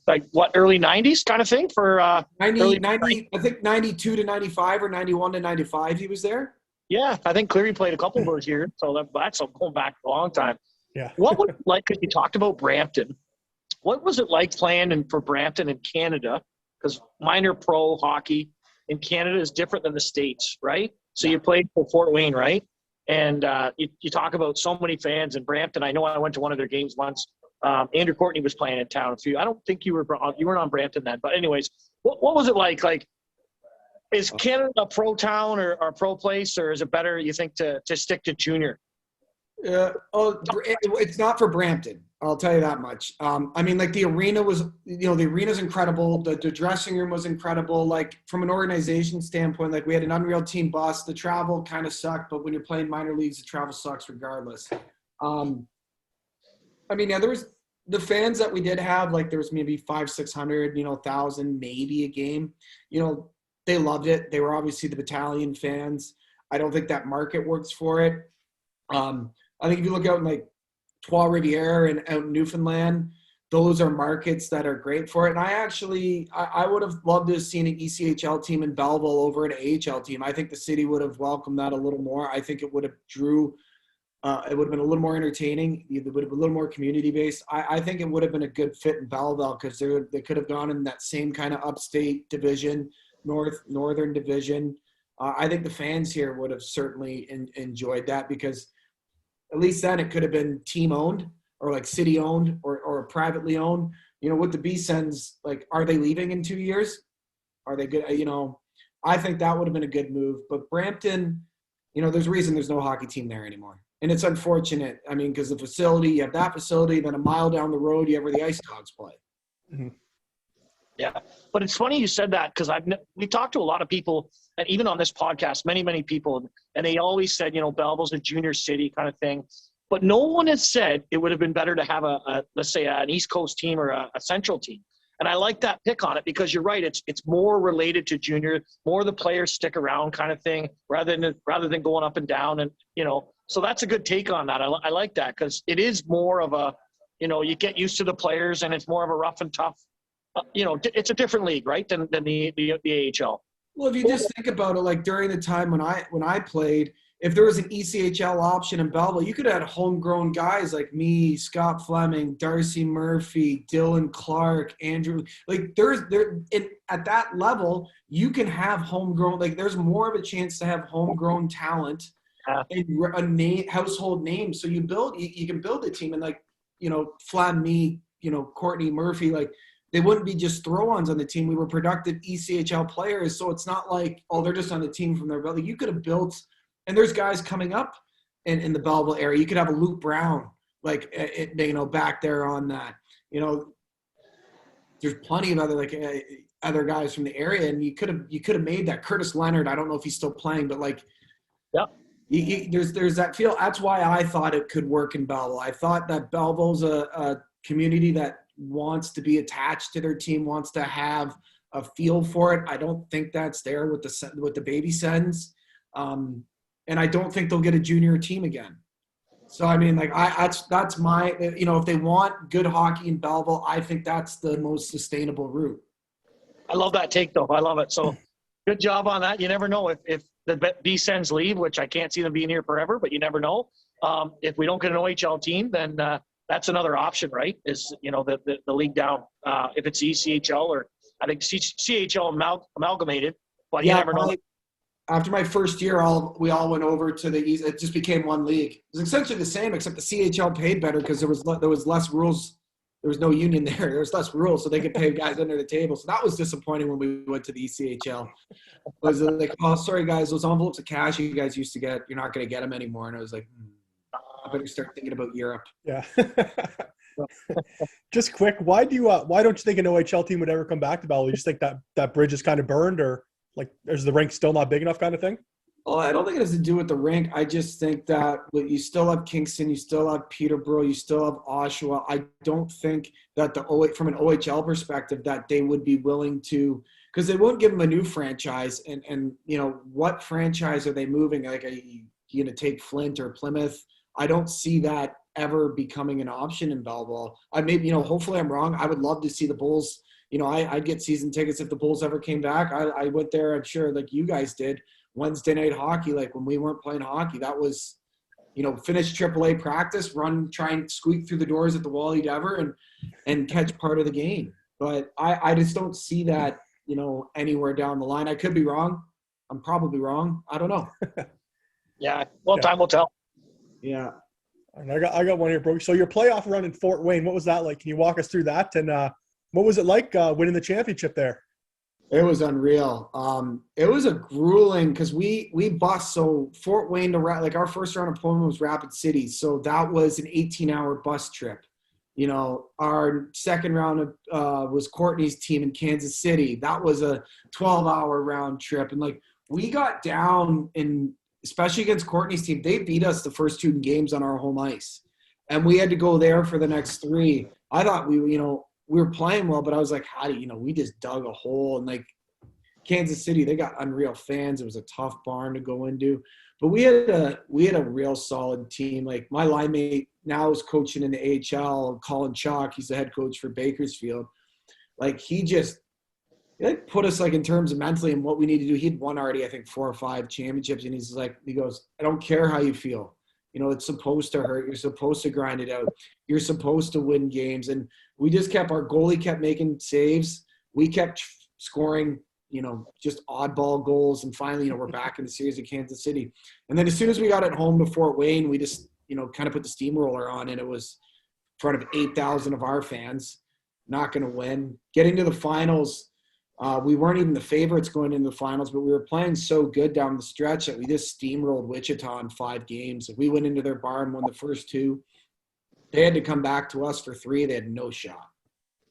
like what, early 90s kind of thing for 90, I think 92 to 95 or 91 to 95 he was there. Yeah, I think Cleary played a couple of those years, so that's going back a long time. Yeah. What was it like, because you talked about Brampton, what was it like playing for Brampton in Canada? Because minor pro hockey in Canada is different than the States, right? So you played for Fort Wayne, right? And you talk about so many fans in Brampton. I know I went to one of their games once. Andrew Courtney was playing in town. I don't think you weren't on Brampton then. But anyways, what was it like? Like, is Canada a pro town or a pro place, or is it better, you think, to stick to junior? It's not for Brampton. I'll tell you that much. I mean, like, the arena was, the arena's incredible. The dressing room was incredible. Like, from an organization standpoint, like, we had an unreal team bus. The travel kind of sucked, but when you're playing minor leagues, the travel sucks regardless. I mean, yeah, there was the fans that we did have, like, there was maybe 500-600, 1,000 maybe a game. They loved it. They were obviously the battalion fans. I don't think that market works for it. I think if you look out in like Trois-Rivières and out in Newfoundland, those are markets that are great for it. And I would have loved to have seen an ECHL team in Belleville over an AHL team. I think the city would have welcomed that a little more. I think it would have it would have been a little more entertaining. It would have been a little more community-based. I think it would have been a good fit in Belleville, because they could have gone in that same kind of upstate division, northern division. I think the fans here would have certainly enjoyed that, because at least then it could have been team-owned or like city-owned or privately owned. With the B-Sens, like, are they leaving in 2 years? Are they good? I think that would have been a good move. But Brampton, there's a reason there's no hockey team there anymore. And it's unfortunate. I mean, because the facility, you have that facility, then a mile down the road, you have where the Ice Dogs play. Mhm. Yeah, but it's funny you said that because we talked to a lot of people, and even on this podcast, many people, and they always said, Belleville's a junior city kind of thing, but no one has said it would have been better to have let's say an East Coast team or a Central team. And I like that pick on it because you're right. It's more related to junior, more of the players stick around kind of thing rather than going up and down, and so that's a good take on that. I like that because it is more of a, you get used to the players and it's more of a rough and tough. It's a different league, right, than the AHL. Well, if you just think about it, like during the time when I played, if there was an ECHL option in Belleville, you could have had homegrown guys like me, Scott Fleming, Darcy Murphy, Dylan Clark, Andrew. Like at that level, you can have homegrown. Like there's more of a chance to have homegrown talent and a household name. So you can build a team, and like Flem, me, Courtney Murphy, like. They wouldn't be just throw-ons on the team. We were productive ECHL players, so it's not like, they're just on the team from their belly. You could have built, and there's guys coming up in the Belleville area. You could have a Luke Brown, like, back there on that. There's plenty of other guys from the area, and you could have made that. Curtis Leonard, I don't know if he's still playing, but like, yep. There's that feel. That's why I thought it could work in Belleville. I thought that Belleville's a community that wants to be attached to their team, wants to have a feel for it. I don't think that's there with the Baby Sens, and I don't think they'll get a junior team again. So I mean, like that's my if they want good hockey in Belleville, I think that's the most sustainable route. I love that take though. I love it. So good job on that. You never know if the B Sens leave, which I can't see them being here forever, but you never know. If we don't get an OHL team, then that's another option, right? Is the league down if it's ECHL or I think CHL amalgamated, but you never know. After my first year, we all went over to the East. It just became one league. It was essentially the same, except the CHL paid better because there was less rules. There was no union there. There was less rules, so they could pay guys under the table. So that was disappointing when we went to the ECHL. It was like, oh, sorry guys, those envelopes of cash you guys used to get, you're not going to get them anymore. And I was like, I better start thinking about Europe. Yeah. Just quick, why don't you think an OHL team would ever come back to Belleville? You just think that bridge is kind of burned, or like is the rink still not big enough kind of thing? Well, I don't think it has to do with the rink. I just think that you still have Kingston, you still have Peterborough, you still have Oshawa. I don't think that from an OHL perspective that they would be willing to, because they won't give them a new franchise. And what franchise are they moving? Like, are you going to take Flint or Plymouth? I don't see that ever becoming an option in Belleville. Hopefully I'm wrong. I would love to see the Bulls. I'd get season tickets if the Bulls ever came back. I went there, I'm sure, like you guys did, Wednesday night hockey, like when we weren't playing hockey. That was, finish AAA practice, try and squeak through the doors at the Wally Dever and catch part of the game. But I just don't see that, anywhere down the line. I could be wrong. I'm probably wrong. I don't know. Yeah. Well, time will tell. Yeah. And I got one here, bro. So your playoff run in Fort Wayne, what was that like? Can you walk us through that? And what was it like winning the championship there? It was unreal. It was a grueling because we bust. So Fort Wayne our first round opponent was Rapid City, so that was an 18-hour bus trip. Our second round was Courtney's team in Kansas City. That was a 12-hour round trip, and like we got down in. Especially against Courtney's team, they beat us the first 2 games on our home ice, and we had to go there for the next 3. I thought we were playing well, but I was like, how do we just dug a hole? And like Kansas City, they got unreal fans. It was a tough barn to go into, but we had a real solid team. Like my line mate now is coaching in the AHL, Colin Chalk. He's the head coach for Bakersfield. Like he put us like in terms of mentally and what we need to do. He'd won already, I think, 4 or 5 championships. And he goes, I don't care how you feel. It's supposed to hurt. You're supposed to grind it out. You're supposed to win games. And we just our goalie kept making saves. We kept scoring, just oddball goals. And finally, we're back in the series of Kansas City. And then as soon as we got it home to Fort Wayne, we just, kind of put the steamroller on, and it was in front of 8,000 of our fans. Not going to win. Getting to the finals, We weren't even the favorites going into the finals, but we were playing so good down the stretch that we just steamrolled Wichita in 5 games. We went into their bar and won the first 2. They had to come back to us for 3. They had no shot.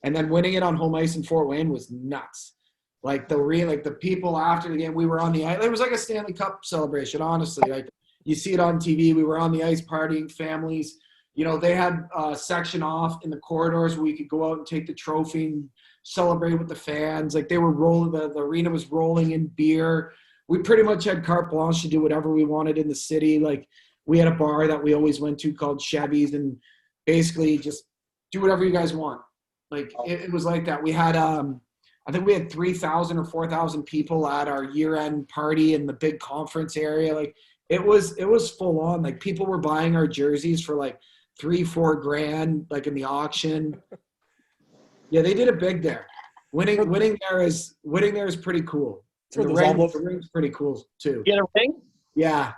And then winning it on home ice in Fort Wayne was nuts. Like the people after the game, we were on the ice. It was like a Stanley Cup celebration, honestly. Like you see it on TV. We were on the ice partying, families. They had a section off in the corridors where we could go out and take the trophy and celebrate with the fans. Like they were rolling, the arena was rolling in beer. We pretty much had carte blanche to do whatever we wanted in the city. Like we had a bar that we always went to called Chevy's, and basically just do whatever you guys want. Like it was like that. We had, I think we had 3,000 or 4,000 people at our year-end party in the big conference area. Like it was full on. Like people were buying our jerseys for like $3-4 grand, like in the auction. Yeah, they did it big there. Winning there is pretty cool. The ring's pretty cool too. You get a ring? Yeah.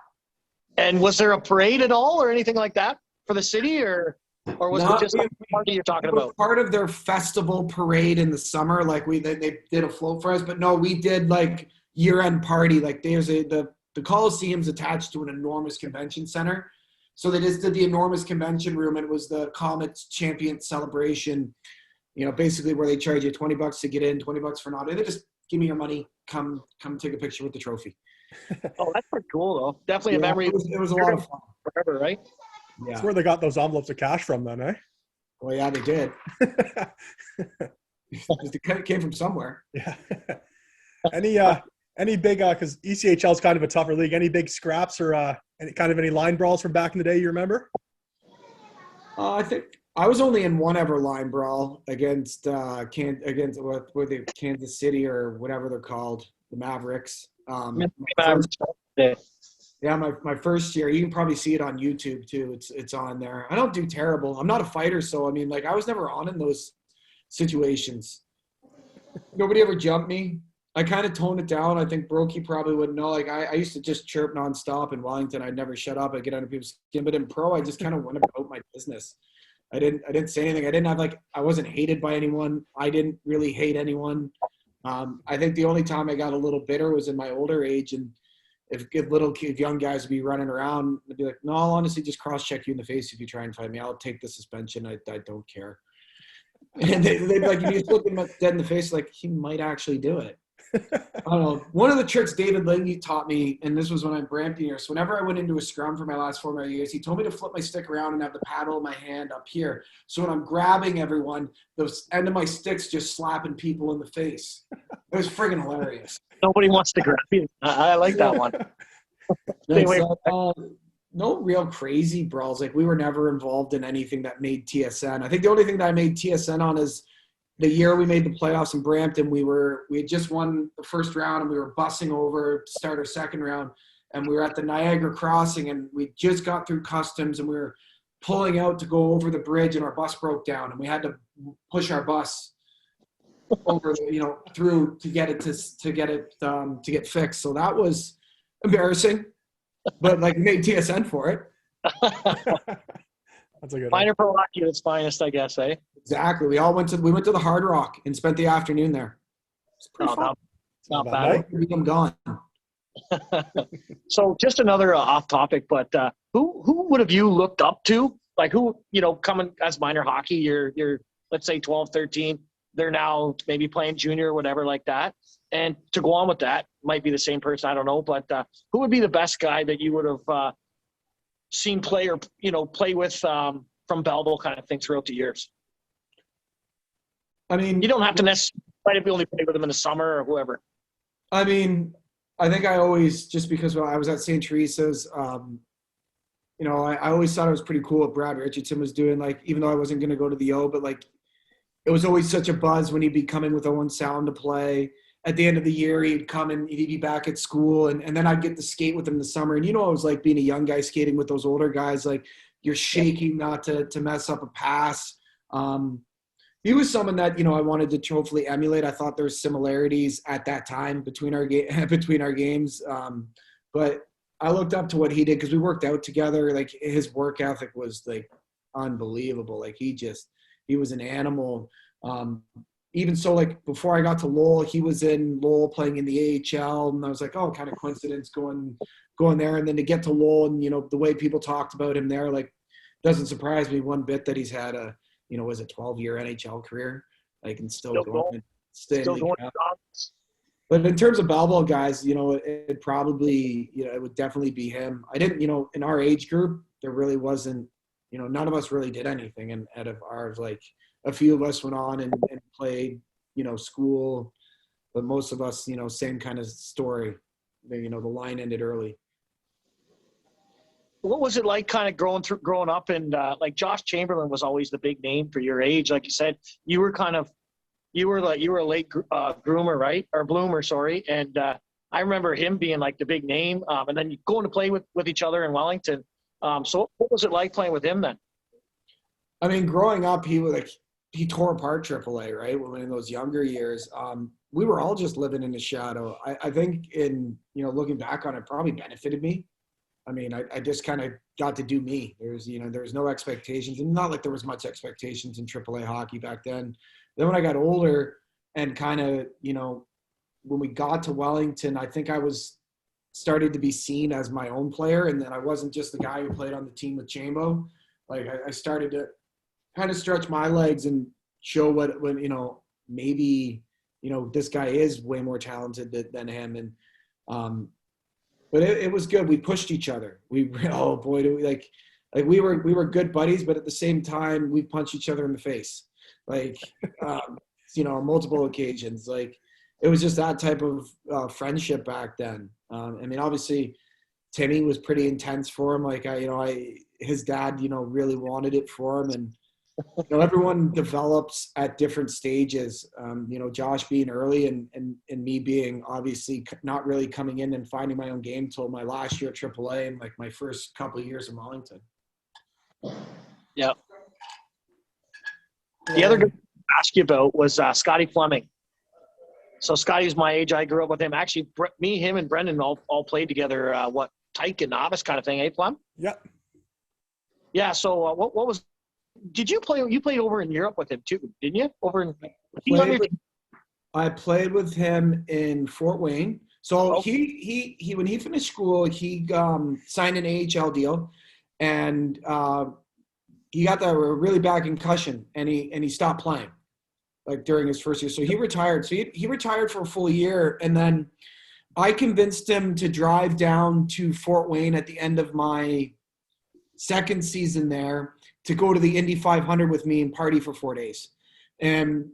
And was there a parade at all or anything like that for the city, or was it just a party you're talking about? Part of their festival parade in the summer, like they did a float for us, but no, we did like year-end party. Like there's the Coliseum's attached to an enormous convention center. So they just did the enormous convention room, and it was the Comets champion celebration, basically where they charge you $20 to get in, $20 for not in. They just give me your money, come take a picture with the trophy. Oh, that's pretty cool though. Definitely a memory. It was a lot of fun. Forever, right? Yeah. That's where they got those envelopes of cash from then, eh? Well, yeah, they did. It came from somewhere. Yeah. Any big, because ECHL is kind of a tougher league, any big scraps or any line brawls from back in the day you remember? I think I was only in one ever line brawl against Kansas City or whatever they're called, the Mavericks. My first year. You can probably see it on YouTube too. It's on there. I don't do terrible. I'm not a fighter, so I mean, like I was never on in those situations. Nobody ever jumped me. I kind of toned it down. I think Brokey probably wouldn't know. Like I used to just chirp nonstop in Wellington. I'd never shut up. I'd get under people's skin. But in pro, I just kind of went about my business. I didn't say anything. I wasn't hated by anyone. I didn't really hate anyone. I think the only time I got a little bitter was in my older age, and if young guys would be running around, I'd be like, no, I'll honestly just cross-check you in the face if you try and fight me. I'll take the suspension. I don't care. And they'd be like, you just look him dead in the face, like he might actually do it. I don't know. One of the tricks David Lingy taught me, and this was when I'm Brampton here. So whenever I went into a scrum for my last 4 years, he told me to flip my stick around and have the paddle in my hand up here. So when I'm grabbing everyone, the end of my stick's just slapping people in the face. It was friggin' hilarious. Nobody wants to grab you. I like that one. No real crazy brawls. Like we were never involved in anything that made TSN. I think the only thing that I made TSN on is the year we made the playoffs in Brampton. We had just won the first round and we were bussing over to start our second round, and we were at the Niagara Crossing, and we just got through customs and we were pulling out to go over the bridge, and our bus broke down and we had to push our bus over, through to get get fixed. So that was embarrassing, but like we made TSN for it. That's a good Minor pro hockey at its finest, I guess, eh? Exactly. We went to the Hard Rock and spent the afternoon there. It's pretty fun. It's not bad. I'm gone. So just another off topic, but who would have you looked up to? Like who, coming as minor hockey, you're let's say 12, 13, they're now maybe playing junior or whatever like that. And to go on with that, might be the same person, I don't know, but who would be the best guy that you would have seen play or, play with from Belleville kind of thing throughout the years? I mean, you don't have to necessarily only play with them in the summer or whoever. I mean, I think I always, just because when I was at St. Teresa's, I always thought it was pretty cool what Brad Richardson was doing. Like, even though I wasn't going to go to the O, but like, it was always such a buzz when he'd be coming with Owen Sound to play. At the end of the year, he'd come and he'd be back at school, and then I'd get to skate with him in the summer. And it was like being a young guy skating with those older guys, like you're shaking not to mess up a pass. He was someone that, I wanted to hopefully emulate. I thought there were similarities at that time between our games. But I looked up to what he did because we worked out together. Like his work ethic was like unbelievable. Like he was an animal. even so, like before I got to Lowell, he was in Lowell playing in the AHL, and I was like, oh, kind of coincidence going there. And then to get to Lowell, and the way people talked about him there, like, doesn't surprise me one bit that he's had a was a 12-year NHL career, like, and still going. But in terms of Belleville guys, it probably, it would definitely be him. I didn't, in our age group, there really wasn't, none of us really did anything. And out of ours, like a few of us went on and played, school, but most of us, same kind of story. The line ended early. What was it like kind of growing up and like Josh Chamberlain was always the big name for your age. Like you said, you were a late groomer, right? Or bloomer, sorry. And I remember him being like the big name. And then you going to play with each other in Wellington. So what was it like playing with him then? I mean, growing up, he tore apart AAA, right? When in those younger years, we were all just living in the shadow. I think in, looking back on it, probably benefited me. I mean, I just kind of got to do me. There was no expectations, and not like there was much expectations in AAA hockey back then. Then when I got older and kind of, when we got to Wellington, I think I was started to be seen as my own player, and then I wasn't just the guy who played on the team with Chambo. Like I started to kind of stretch my legs and show maybe, this guy is way more talented than him. And, but it was good. We pushed each other. We were good buddies, but at the same time, we punched each other in the face, like, on multiple occasions. Like, it was just that type of friendship back then. I mean, obviously, Timmy was pretty intense for him. Like, his dad, really wanted it for him, and everyone develops at different stages. Josh being early and me being obviously not really coming in and finding my own game till my last year at AAA and like my first couple of years in Wellington. Yeah. The other guy I asked you about was Scotty Fleming. So Scotty's my age. I grew up with him. Actually, me, him, and Brendan all played together. Tyke and novice kind of thing, eh, Flem? Yeah. Yeah. So what was? Did you play? You played over in Europe with him too, didn't you? I played with him in Fort Wayne. So he when he finished school, he signed an AHL deal, and he got that really bad concussion, and he stopped playing, like during his first year. So he retired. So he retired for a full year, and then I convinced him to drive down to Fort Wayne at the end of my second season there to go to the Indy 500 with me and party for 4 days. And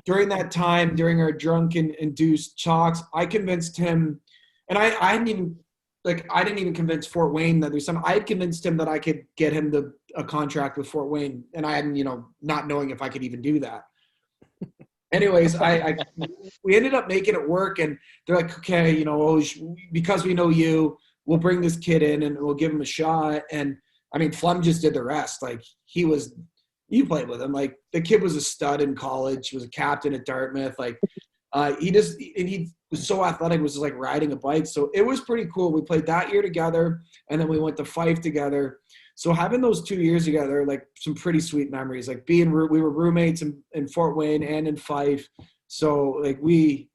during that time, during our drunken induced talks, I convinced him, and I didn't even convince Fort Wayne that there's I had convinced him that I could get him a contract with Fort Wayne, and I hadn't, not knowing if I could even do that. Anyways, we ended up making it work, and they're like, okay, because we know you, we'll bring this kid in and we'll give him a shot. And I mean, Flem just did the rest. Like, you played with him. Like, the kid was a stud in college. He was a captain at Dartmouth. Like, he was so athletic, was just like riding a bike. So it was pretty cool. We played that year together, and then we went to Fife together. So having those 2 years together, like, some pretty sweet memories. Like, we were roommates in Fort Wayne and in Fife. So like we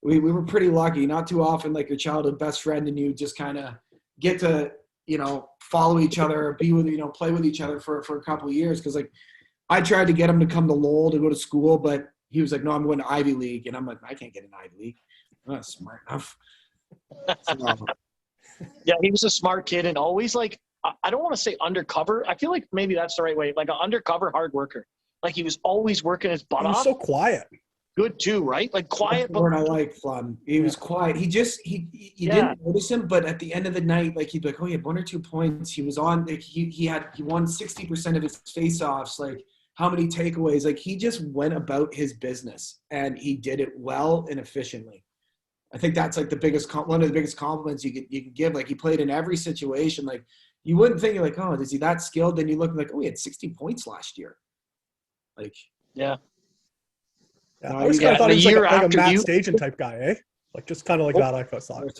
were pretty lucky. Not too often, like, your childhood best friend and you just kind of get to follow each other, be with, play with each other for a couple of years. Cause like I tried to get him to come to Lowell to go to school, but he was like, no, I'm going to Ivy League. And I'm like, I can't get an Ivy League. I'm not smart enough. So, yeah, he was a smart kid and always like, I don't want to say undercover. I feel like maybe that's the right way. Like an undercover hard worker. Like he was always working his butt off. He was so quiet. Good too, right? Like quiet. That's the word I like, Flem. He was quiet. He didn't notice him, but at the end of the night, like, he'd be like, oh, he had 1 or 2 points. He was on, like, he won 60% of his face-offs. Like, how many takeaways? Like, he just went about his business, and he did it well and efficiently. I think that's like one of the biggest compliments you can give. Like, he played in every situation. Like, you wouldn't think, you're like, oh, is he that skilled? Then you look like, oh, he had 60 points last year. Like, yeah. Yeah, I always kind of thought he was like a Matt Stajan type guy, eh? Like, just kind of like that, I thought.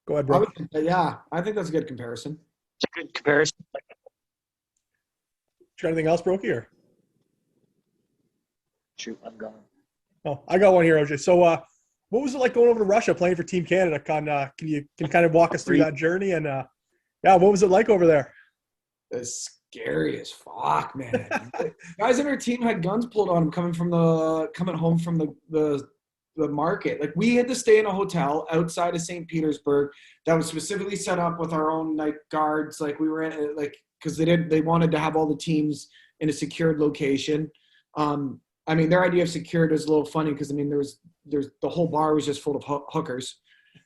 Go ahead, bro. Yeah, I think that's a good comparison. It's a good comparison. You got anything else, Brokey, or? Shoot, I'm gone. Oh, I got one here, OJ. So, what was it like going over to Russia playing for Team Canada? Can you kind of walk us through that journey? And yeah, what was it like over there? It's scary as fuck, man. Guys in our team had guns pulled on them coming home from the market. Like, we had to stay in a hotel outside of St. Petersburg that was specifically set up with our own like guards. Like, we were in because they wanted to have all the teams in a secured location. I mean, their idea of secured is a little funny because I mean, there's the whole bar was just full of hookers.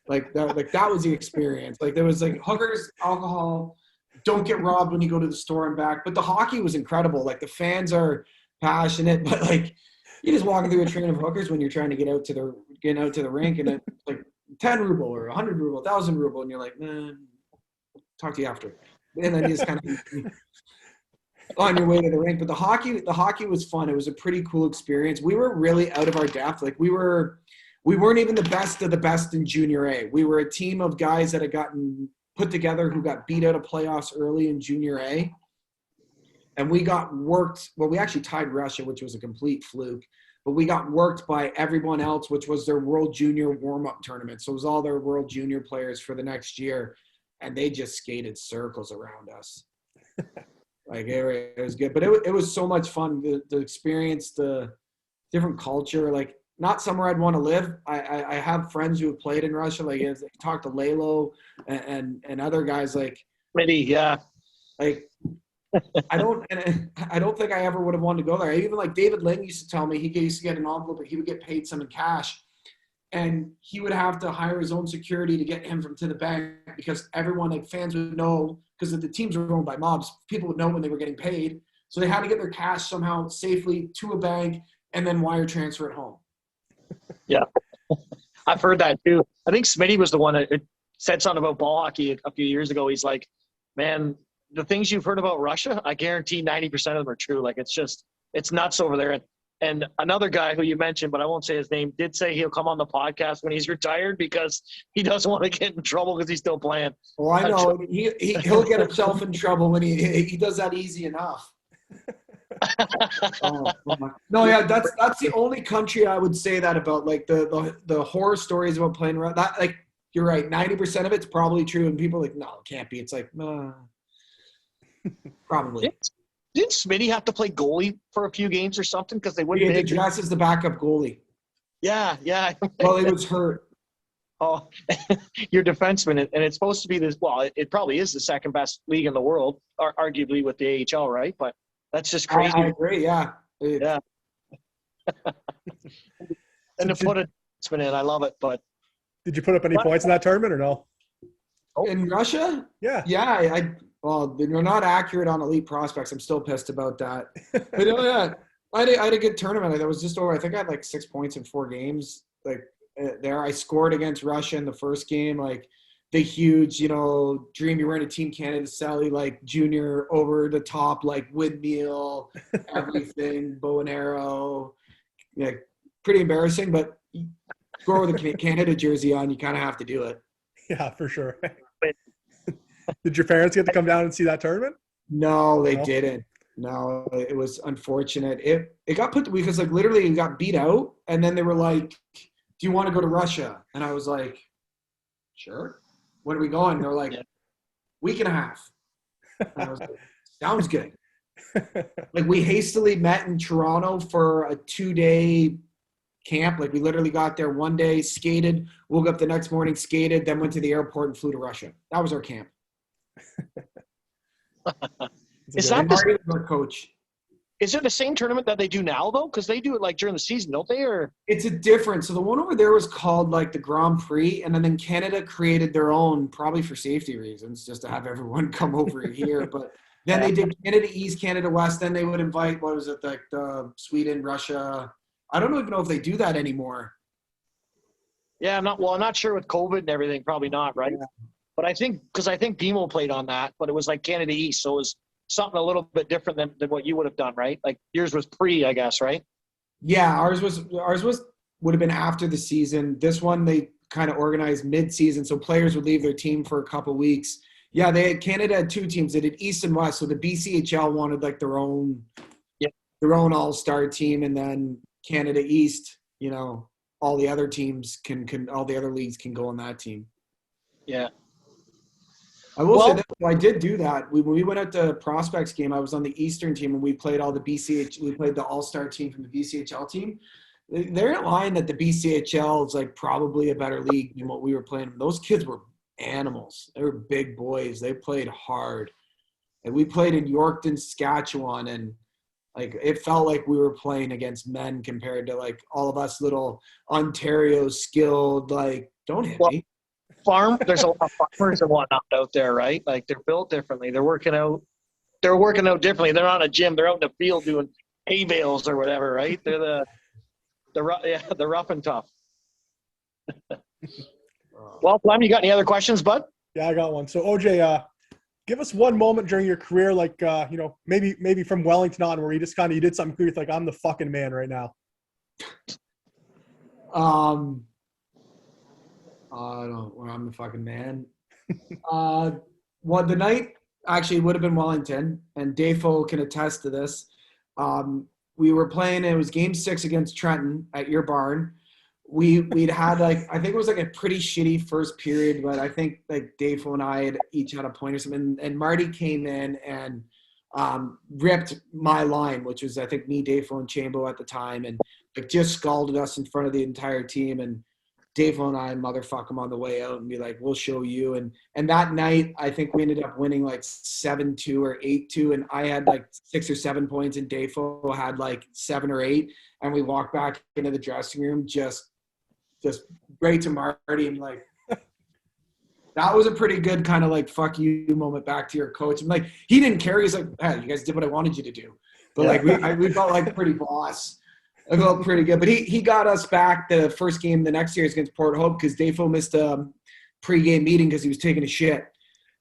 Like that was the experience. Like, there was like hookers, alcohol. Don't get robbed when you go to the store and back. But the hockey was incredible. Like, the fans are passionate, but like, you're just walking through a train of hookers when you're trying to get out to the rink, and it's like 10 ruble or 100 ruble, 1,000 ruble, and you're like, nah, talk to you after. And then you just kind of on your way to the rink. But the hockey was fun. It was a pretty cool experience. We were really out of our depth. Like, we weren't even the best of the best in junior A. We were a team of guys that had gotten put together who got beat out of playoffs early in junior A. And we got worked. Well, we actually tied Russia, which was a complete fluke. But we got worked by everyone else, which was their World Junior warm-up tournament. So it was all their World Junior players for the next year. And they just skated circles around us. Like, it was good. But it was so much fun. The experience, the different culture. Like, not somewhere I'd want to live. I have friends who have played in Russia. Like, I talked to Lalo and other guys. Like, Maybe, yeah. Like, I don't think I ever would have wanted to go there. Even like David Ling used to tell me he used to get an envelope, but he would get paid some in cash, and he would have to hire his own security to get him to the bank because everyone, like fans, would know because the teams were owned by mobs. People would know when they were getting paid, so they had to get their cash somehow safely to a bank and then wire transfer it home. Yeah, I've heard that too. I think Smitty was the one that said something about ball hockey a few years ago. He's like, man, the things you've heard about Russia, I guarantee 90% of them are true. Like, it's nuts over there. And another guy who you mentioned, but I won't say his name, did say he'll come on the podcast when he's retired because he doesn't want to get in trouble because he's still playing. Well, I know he'll get himself in trouble when he does that easy enough. No, yeah, that's the only country I would say that about. Like, the horror stories about playing around. That, like, you're right, 90% of it's probably true, and people are like, no, it can't be. It's like, probably. Didn't Smitty have to play goalie for a few games or something because they wouldn't? He had to dress as the backup goalie. Yeah. Well, he was hurt. Oh, your defenseman, and it's supposed to be this. Well, it probably is the second best league in the world, arguably with the AHL, right? But that's just crazy. I agree. Yeah. Yeah. And to put a defenseman in, I love it. But did you put up any points in that tournament or no? In Russia? Yeah. Yeah. Well, they're not accurate on elite prospects. I'm still pissed about that. But yeah, I had a good tournament. That was just over. I think I had like 6 points in 4 games. Like, there, I scored against Russia in the first game. Like, the huge, dream you were in a Team Canada Sally, like junior over the top, like windmill, everything, bow and arrow. Yeah, pretty embarrassing, but score with a Canada jersey on, you kind of have to do it. Yeah, for sure. Did your parents get to come down and see that tournament? No, they didn't. No, it was unfortunate. It got put because, like, literally it got beat out, and then they were like, do you want to go to Russia? And I was like, sure. When are we going? They're like, week and a half. And I was like, sounds good. Like, we hastily met in Toronto for a 2-day camp. Like, we literally got there one day, skated, woke up the next morning, skated, then went to the airport and flew to Russia. That was our camp. Is that our coach? Is it the same tournament that they do now though? Because they do it like during the season, don't they? Or it's a different. So the one over there was called like the Grand Prix, and then Canada created their own, probably for safety reasons, just to have everyone come over here. But then they did Canada East, Canada West. Then they would invite, what was it, like Sweden, Russia. I don't even know if they do that anymore. Yeah, I'm not sure with COVID and everything. Probably not, right? Yeah. But I think BMO played on that, but it was like Canada East, so it was something a little bit different than what you would have done, right? Like, yours was pre, I guess, right? Yeah, ours would have been after the season. This one they kind of organized mid-season, so players would leave their team for a couple weeks. Yeah, Canada had 2 teams. They did East and West, so the BCHL wanted like their own all-star team, and then Canada East, all the other teams all the other leagues can go on that team. Yeah. I will say that I did do that. When we went out to Prospects game, I was on the Eastern team and we played all the we played the all-star team from the BCHL team. They're in line that the BCHL is like probably a better league than what we were playing. Those kids were animals. They were big boys. They played hard. And we played in Yorkton, Saskatchewan, and like it felt like we were playing against men compared to like all of us little Ontario skilled, like, don't hit me. There's a lot of farmers and whatnot out there, right? Like they're built differently. They're working out differently. They're not a gym. They're out in the field doing hay bales or whatever, right? They're the rough and tough. Well, Flem, you got any other questions, bud? Yeah, I got one. So OJ, give us one moment during your career, like maybe from Wellington on, where you just you did something clear, like I'm the fucking man right now. I'm the fucking man. The night actually would have been Wellington, and Dafo can attest to this. We were playing, it was game 6 against Trenton at your barn. We'd had I think it was like a pretty shitty first period, but I think like Dafo and I had each had a point or something, and Marty came in and ripped my line, which was I think me, Dafo, and Chambo at the time, and like just scalded us in front of the entire team. And Dafo and I motherfuck him on the way out and be like, we'll show you. And that night, I think we ended up winning like 7-2 or 8-2. And I had like 6 or 7 points and Dafo had like 7 or 8. And we walked back into the dressing room, just great to Marty. And like, that was a pretty good kind of like, fuck you moment back to your coach. And like, he didn't care. He's like, hey, you guys did what I wanted you to do. But like, we felt like pretty boss. I felt pretty good, but he got us back the first game the next year against Port Hope because Dafo missed a pregame meeting because he was taking a shit.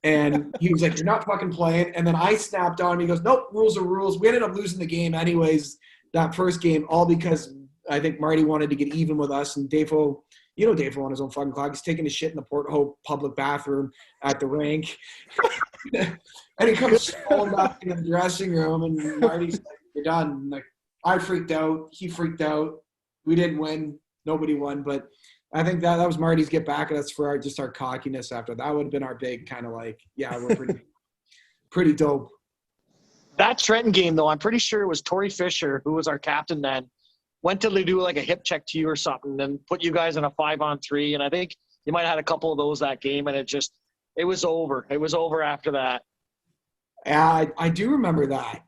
And he was like, you're not fucking playing. And then I snapped on him. He goes, nope, rules are rules. We ended up losing the game anyways, that first game, all because I think Marty wanted to get even with us. And Dafo, Dafo on his own fucking clock, he's taking a shit in the Port Hope public bathroom at the rink. And he comes strolling back into the dressing room and Marty's like, you're done. And like, I freaked out. He freaked out. We didn't win. Nobody won. But I think that was Marty's get back at us for our cockiness after. That would have been our big kind of like, yeah, we're pretty dope. That Trenton game, though, I'm pretty sure it was Tori Fisher, who was our captain then, went to do like a hip check to you or something and put you guys in a 5-on-3. And I think you might have had a couple of those that game, and it was over. It was over after that. Yeah, I do remember that.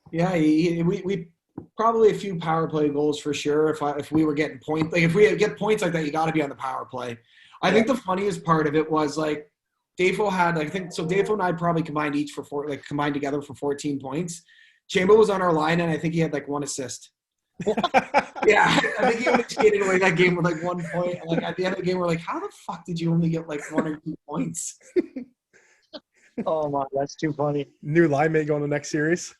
Yeah, we probably a few power play goals for sure. If we were getting points, like if we get points like that, you got to be on the power play. I think the funniest part of it was like Dafo had, Dafo and I probably combined together for 14 points. Chambo was on our line, and I think he had like 1 assist. Yeah, I think he only skated away that game with like 1 point. And like at the end of the game, we're like, how the fuck did you only get like 1 or 2 points? Oh my, that's too funny. New line mate going to the next series.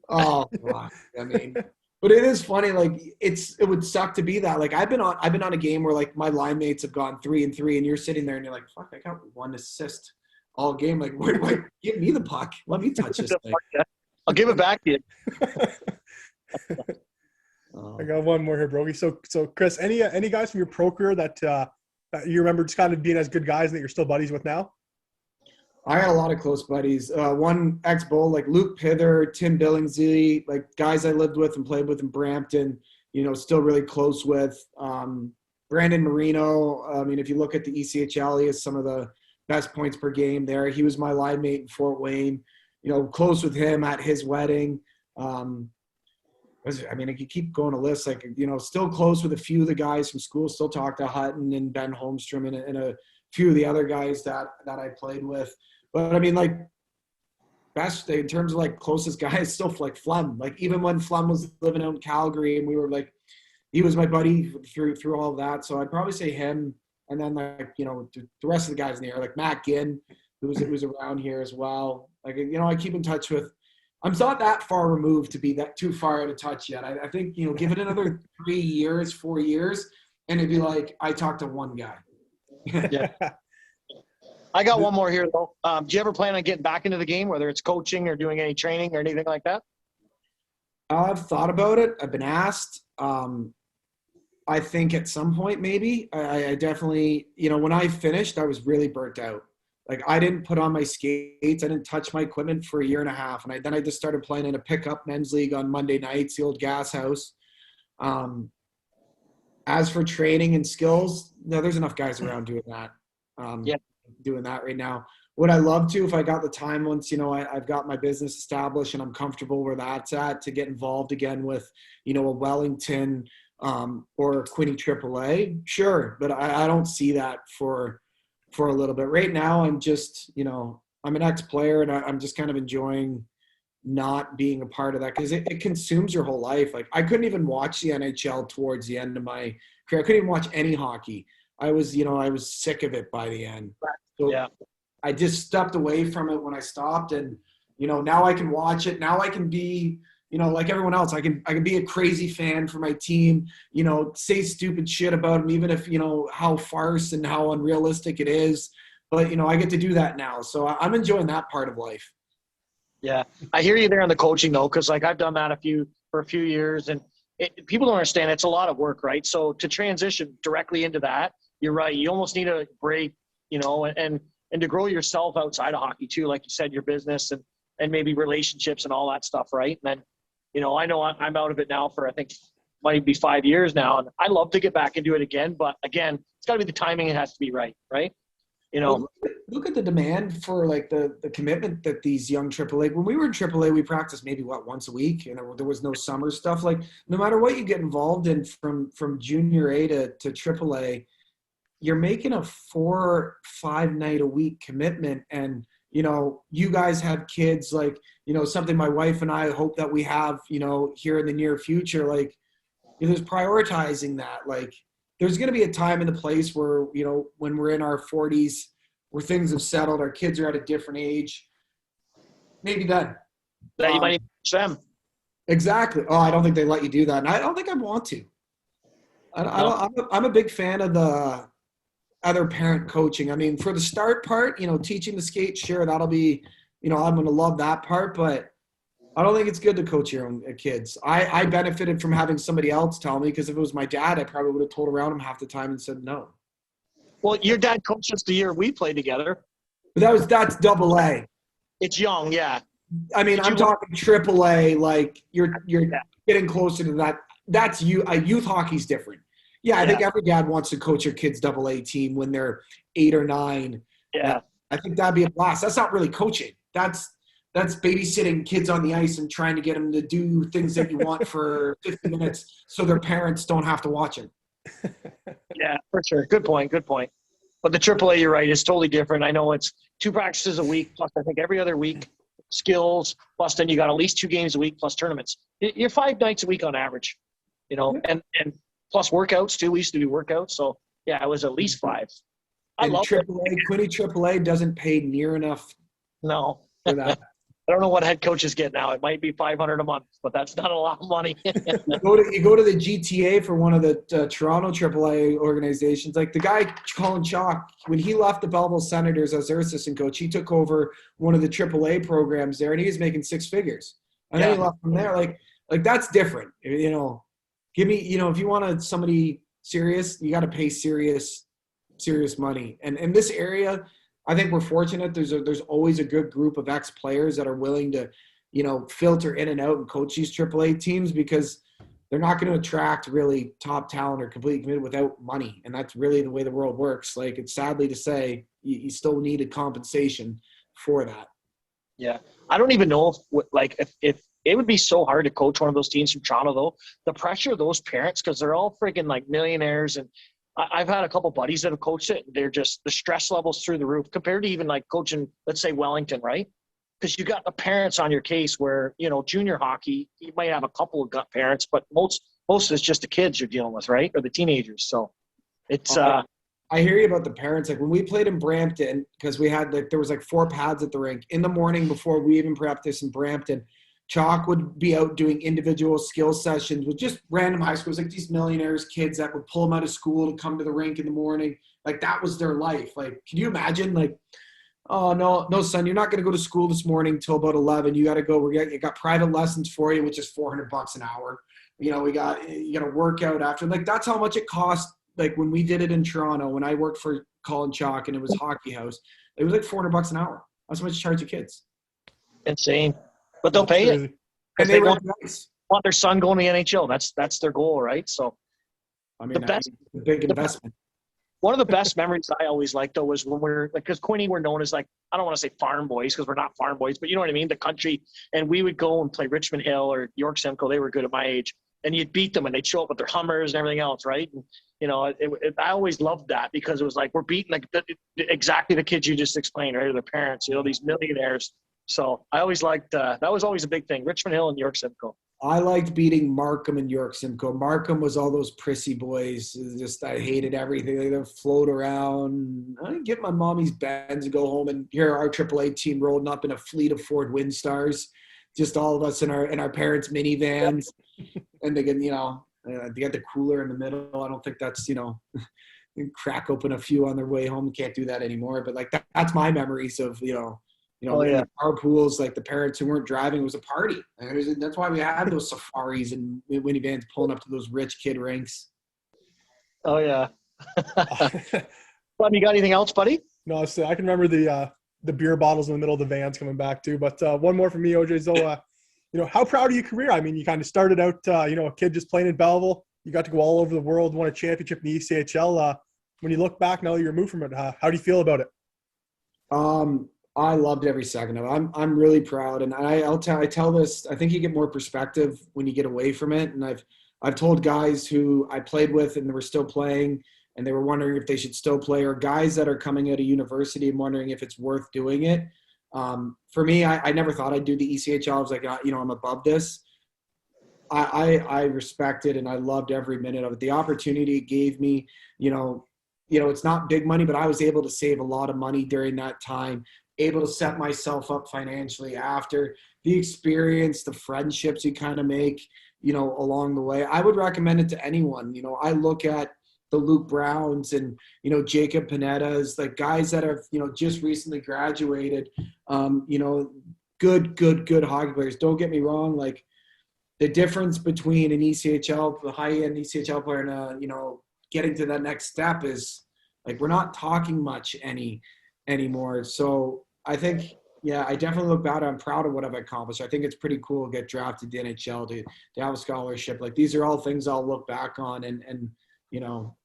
Oh, fuck. I mean, but it is funny. Like it would suck to be that. Like I've been on a game where like my line mates have gone 3-3, and you're sitting there and you're like, fuck, I got 1 assist all game. Like, wait, give me the puck. Let me touch this thing. I'll give it back to you. I got one more here, Brogy. So Chris, any guys from your pro career that you remember just kind of being as good guys and that you're still buddies with now? I had a lot of close buddies. One ex-Bull, like Luke Pither, Tim Billingsley, like guys I lived with and played with in Brampton, still really close with. Brandon Marino, I mean, if you look at the ECHL, he has some of the best points per game there. He was my line mate in Fort Wayne, close with him at his wedding. I could keep going a list, still close with a few of the guys from school, still talk to Hutton and Ben Holmstrom and a few of the other guys that I played with. But I mean, like, best in terms of like closest guys, still like Flem. Like even when Flem was living out in Calgary, and we were like, he was my buddy through all of that. So I'd probably say him, and then like the rest of the guys in the air, like Matt Ginn, who was around here as well. Like I keep in touch with. I'm not that far removed to be that too far out of touch yet. I think give it another 3 years, 4 years, and it'd be like I talked to one guy. Yeah. I got one more here, though. Do you ever plan on getting back into the game, whether it's coaching or doing any training or anything like that? I've thought about it. I've been asked. I think at some point, maybe. I definitely, when I finished, I was really burnt out. Like, I didn't put on my skates. I didn't touch my equipment for a year and a half. And then I just started playing in a pickup men's league on Monday nights, the old gas house. As for training and skills, no, there's enough guys around doing that. Doing that right now. Would I love to, if I got the time once, I've got my business established and I'm comfortable where that's at, to get involved again with, a Wellington or a Quinte AAA? Sure. But I don't see that for a little bit. Right now, I'm just, I'm an ex-player and I'm just kind of enjoying not being a part of that, because it consumes your whole life. Like, I couldn't even watch the NHL towards the end of my career. I couldn't even watch any hockey. I was sick of it by the end. So yeah. I just stepped away from it when I stopped, and now I can watch it. Now I can be, like everyone else, I can be a crazy fan for my team, say stupid shit about them, even if, how farce and how unrealistic it is. But, I get to do that now. So I'm enjoying that part of life. Yeah. I hear you there on the coaching though, because like I've done that for a few years, and people don't understand it's a lot of work, right? So to transition directly into that, you're right. You almost need a break, and to grow yourself outside of hockey too, like you said, your business and maybe relationships and all that stuff, right? And then, I know I'm out of it now for, I think, might be 5 years now, and I love to get back into it again. But again, it's got to be the timing. It has to be right? Look at the demand for like the commitment that these young AAA. When we were in AAA, we practiced maybe once a week, and there was no summer stuff. Like, no matter what you get involved in from junior A to AAA, you're making a 4-5 night a week commitment. And, you guys have kids, like, something my wife and I hope that we have, here in the near future. Like, there's prioritizing that. Like, there's going to be a time and a place where, when we're in our 40s, where things have settled, our kids are at a different age, maybe then. That you might teach them. Exactly. Oh, I don't think they let you do that. And I don't think I want to. I'm a big fan of the other parent coaching. I mean, for the start part, teaching the skate, sure, that'll be, I'm going to love that part, but I don't think it's good to coach your own kids. I benefited from having somebody else tell me, because if it was my dad, I probably would have told around him half the time and said no. Well, your dad coached us the year we played together. But that's AA. It's young, yeah. I mean, I'm talking AAA. Like, you're getting closer to that. That's youth hockey's different. Yeah, I think every dad wants to coach your kid's AA team when they're 8 or 9. Yeah, I think that'd be a blast. That's not really coaching. That's babysitting kids on the ice and trying to get them to do things that you want for 50 minutes so their parents don't have to watch them. Yeah, for sure. Good point. But the AAA, you're right, is totally different. I know it's 2 practices a week, plus I think every other week, skills, plus then you got at least 2 games a week, plus tournaments. You're 5 nights a week on average, and plus workouts too. We used to do workouts. So, yeah, it was at least 5. I love AAA. Quinte AAA doesn't pay near enough. No. For that. I don't know what head coaches get now. It might be $500 a month, but that's not a lot of money. You go to the GTA for one of the Toronto AAA organizations. Like, the guy, Colin Chalk, when he left the Belleville Senators as their assistant coach, he took over one of the AAA programs there, and he was making 6 figures. And then he left from there. Like that's different. Give me, if you want somebody serious, you got to pay serious money. And in this area, I think we're fortunate. There's always a good group of ex-players that are willing to, filter in and out and coach these AAA teams, because they're not going to attract really top talent or completely committed without money. And that's really the way the world works. Like, it's sadly to say, you still needed compensation for that. Yeah. I don't even know if it would be so hard to coach one of those teams from Toronto, though. The pressure of those parents, because they're all freaking like millionaires, and I've had a couple buddies that have coached it. They're just, the stress levels through the roof compared to even like coaching, let's say Wellington, right? Because you got the parents on your case where, junior hockey, you might have a couple of gut parents, but most of it's just the kids you're dealing with, right? Or the teenagers. So it's I hear you about the parents. Like, when we played in Brampton, because we had there was 4 pads at the rink in the morning before we even practiced in Brampton. Chalk would be out doing individual skill sessions with just random high schools, like these millionaires kids that would pull them out of school to come to the rink in the morning. Like, that was their life. Like, can you imagine, like, Oh, no, son, you're not going to go to school this morning till about 11. You got to go. You got private lessons for you, which is $400 an hour. You got to work out after. Like, that's how much it cost. Like, when we did it in Toronto, when I worked for Colin Chalk and it was Hockey House, it was like $400 an hour. That's how much you charge the kids. Insane. But they'll pay it. And they were nice. Want their son going to the NHL. That's their goal, right? So, I mean, that's a big investment. One of the best memories I always liked, though, was when we're like, because Quinte were known as, like, I don't want to say farm boys because we're not farm boys, but you know what I mean? The country. And we would go and play Richmond Hill or York Simcoe. They were good at my age. And you'd beat them and they'd show up with their Hummers and everything else, right? And, I always loved that because it was like we're beating like exactly the kids you just explained, right? Or their parents, these millionaires. So I always liked that was always a big thing, Richmond Hill and York Simcoe. I liked beating Markham and York Simcoe. Markham was all those prissy boys. I hated everything. They'd float around. I'd get my mommy's Benz and go home and hear our AAA team rolling up in a fleet of Ford Windstars. Just all of us in our parents' minivans. And they get, they got the cooler in the middle. I don't think that's, crack open a few on their way home. Can't do that anymore. But like that's my memories of, our pools, like the parents who weren't driving, it was a party. That's why we had those safaris and minivans pulling up to those rich kid rinks. Oh yeah. You got anything else, buddy? No, so I can remember the beer bottles in the middle of the vans coming back too. But one more from me, OJ. So, how proud of your career? I mean, you kind of started out, a kid just playing in Belleville. You got to go all over the world, won a championship in the ECHL. When you look back now that you're removed from it, how do you feel about it? I loved every second of it. I'm really proud, and I tell this. I think you get more perspective when you get away from it. And I've told guys who I played with and they were still playing, and they were wondering if they should still play, or guys that are coming out of university and wondering if it's worth doing it. For me, I never thought I'd do the ECHL. I was like, I'm above this. I respected and I loved every minute of it. The opportunity it gave me, it's not big money, but I was able to save a lot of money during that time, able to set myself up financially after. The experience, the friendships you kind of make, along the way. I would recommend it to anyone. I look at the Luke Browns and, Jacob Panetta's, like guys that have, just recently graduated, good hockey players. Don't get me wrong. Like the difference between an ECHL, the high-end ECHL player and, getting to that next step is like, we're not talking much anymore. So I think, I definitely look back. I'm proud of what I've accomplished. I think it's pretty cool to get drafted to the NHL, to have a scholarship. Like these are all things I'll look back on and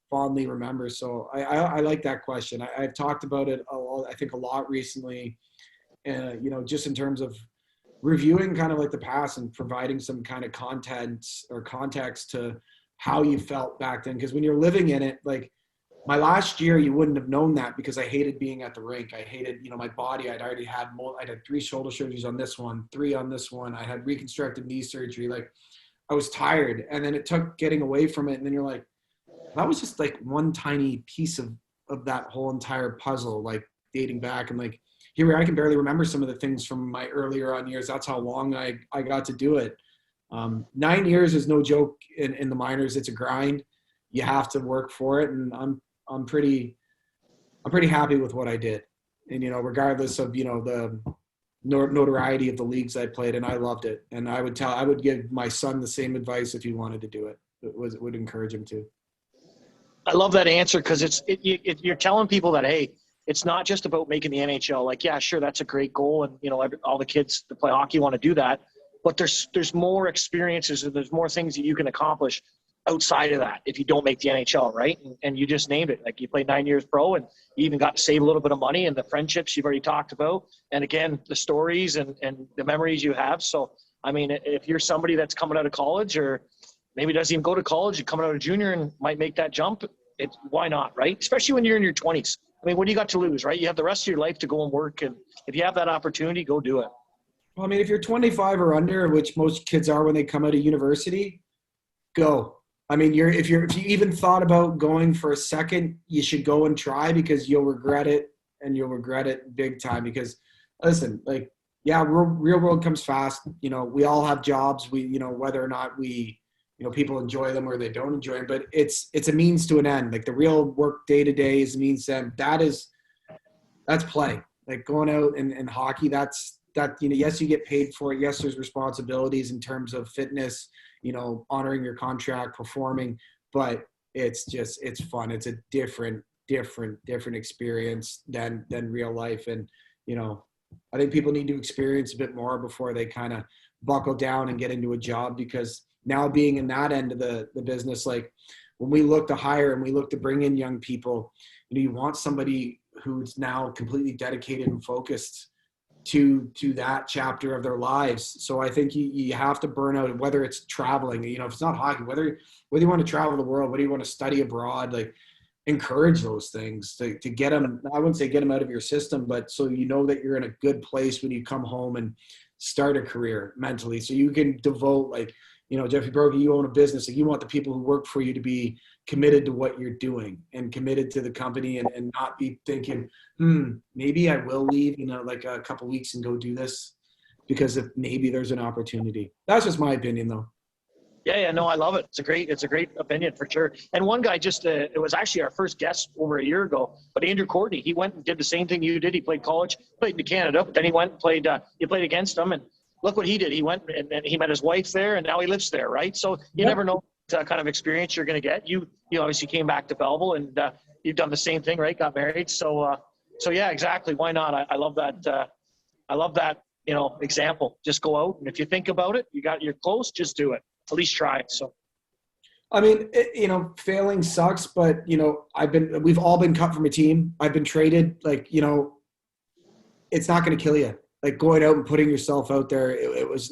fondly remember. So I like that question. I've talked about it, I think, a lot recently, just in terms of reviewing kind of like the past and providing some kind of content or context to how you felt back then. Because when you're living in it, like my last year, you wouldn't have known that because I hated being at the rink. I hated, my body. I'd had 3 shoulder surgeries on this one, 3 on this one. I had reconstructive knee surgery. Like I was tired. And then it took getting away from it. And then you're like, that was just like one tiny piece of that whole entire puzzle, like dating back. And like here I can barely remember some of the things from my earlier on years. That's how long I got to do it. 9 years is no joke in the minors. It's a grind. You have to work for it. And I'm pretty happy with what I did. And, regardless of, the notoriety of the leagues I played in, I loved it. And I would give my son the same advice if he wanted to do it. It would encourage him to. I love that answer because you're telling people that, hey, it's not just about making the NHL. Like, yeah, sure, that's a great goal, and all the kids that play hockey want to do that. But there's more experiences and there's more things that you can accomplish outside of that if you don't make the NHL, right? And you just named it. Like you played 9 years pro, and you even got to save a little bit of money, and the friendships you've already talked about, and again the stories and the memories you have. So I mean, if you're somebody that's coming out of college or maybe doesn't even go to college, you're coming out of junior and might make that jump, why not, right? Especially when you're in your 20s. I mean, what do you got to lose, right? You have the rest of your life to go and work, and if you have that opportunity, go do it. Well, I mean, if you're 25 or under, which most kids are when they come out of university, go. I mean, if you even thought about going for a second, you should go and try, because you'll regret it, and you'll regret it big time. Because listen, like, yeah, real world comes fast. We all have jobs. Whether or not people enjoy them or they don't enjoy them, but it's a means to an end. Like the real work day to day is a means to end. That's play. Like going out and hockey, that, yes, you get paid for it. Yes, there's responsibilities in terms of fitness, honoring your contract, performing, but it's fun. It's a different experience than real life. And, I think people need to experience a bit more before they kind of buckle down and get into a job, because now being in that end of the business, like when we look to hire and we look to bring in young people, you want somebody who's now completely dedicated and focused to that chapter of their lives. So I think you have to burn out, whether it's traveling, if it's not hockey, whether you want to travel the world, whether you want to study abroad, like encourage those things to get them. I wouldn't say get them out of your system, but so that you're in a good place when you come home and start a career mentally, so you can devote, like, Jeffrey Brokey, you own a business, like you want the people who work for you to be committed to what you're doing and committed to the company, and not be thinking, maybe I will leave in a couple of weeks and go do this because if maybe there's an opportunity. That's just my opinion, though. Yeah, no, I love it. It's a great opinion for sure. And one guy it was actually our first guest over a year ago, but Andrew Courtney, he went and did the same thing you did. He played college, played in Canada, but then he went and played, you played against him, and look what he did. He went and he met his wife there, and now he lives there, right? So you never know what kind of experience you're going to get. You obviously came back to Belleville, and you've done the same thing, right? Got married. So yeah, exactly. Why not? I love that. I love that, example. Just go out, and if you think about it, you're close, just do it. At least try it. So, I mean, failing sucks, but we've all been cut from a team. I've been traded. Like, it's not going to kill you. Like going out and putting yourself out there, it was,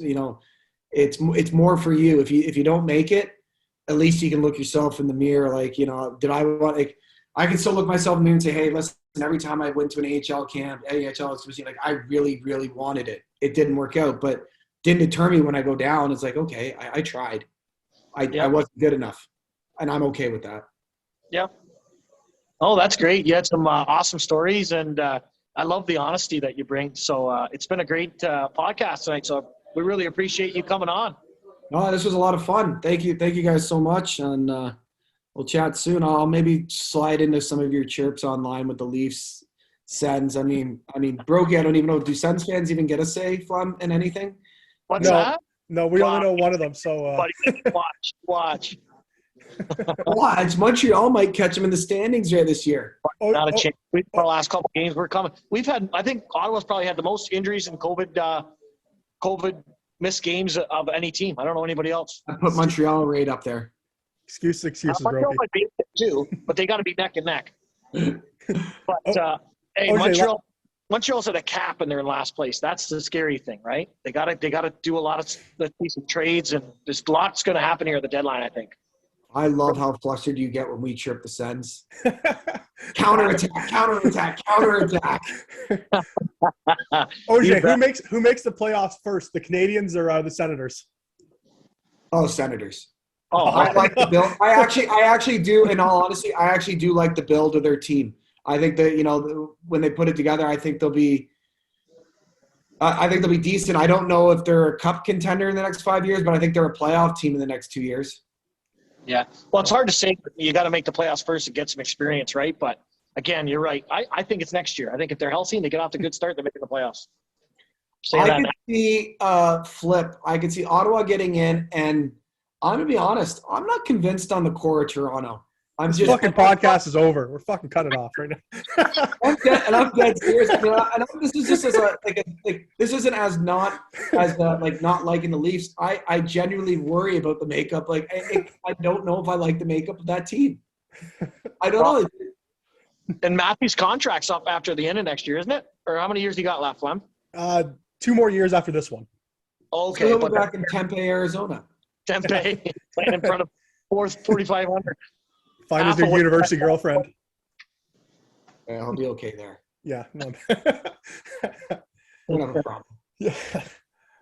it's more for you. If you don't make it, at least you can look yourself in the mirror. Like, did I want? Like, I can still look myself in the mirror and say, hey, listen. Every time I went to an AHL camp, AHL, like I really, really wanted it. It didn't work out, but didn't deter me when I go down. It's like, okay, I tried. I wasn't good enough, and I'm okay with that. Yeah. Oh, that's great. You had some awesome stories, and I love the honesty that you bring. So it's been a great podcast tonight. So we really appreciate you coming on. No, this was a lot of fun. Thank you guys so much, and we'll chat soon. I'll maybe slide into some of your chirps online with the Leafs, Sens. I mean, Brokey, I don't even know. Do Sens fans even get a say in anything? What's that? No, we only know one of them. So watch. Watch. Montreal might catch them in the standings right this year. Not a chance. Our last couple of games, we're coming. I think Ottawa's probably had the most injuries and COVID missed games of any team. I don't know anybody else. I put Montreal right up there. Excuses, Montreal might be there too, but they got to be neck and neck. But hey, OJ, Montreal's at a cap and they're in last place. That's the scary thing, right? They got to do a lot of decent trades, and there's lots going to happen here at the deadline, I think. I love how flustered you get when we chirp the Sens. Counterattack. OJ, who makes the playoffs first, the Canadians or the Senators? Oh, Senators. Oh, I like the build. I actually do. In all honesty, I actually do like the build of their team. I think that when they put it together, I think they'll be decent. I don't know if they're a cup contender in the next 5 years, but I think they're a playoff team in the next 2 years. Yeah. Well, it's hard to say. You got to make the playoffs first and get some experience, right? But again, you're right. I think it's next year. I think if they're healthy and they get off to a good start, they're making the playoffs. I could see flip. I could see Ottawa getting in, and I'm going to be honest. I'm not convinced on the core of Toronto. This fucking podcast is over. We're fucking cutting it off right now. I'm dead serious. This is just this isn't as not liking the Leafs. I genuinely worry about the makeup. Like I don't know if I like the makeup of that team. I don't know. And Matthew's contract's up after the end of next year, isn't it? Or how many years he got left, Flem? 2 more years after this one. Okay, so he'll be back in Tempe, Arizona. Tempe, playing in front of 4,500. Find his new university girlfriend. Yeah, I'll be okay there. Yeah. No. Don't have a problem. Yeah.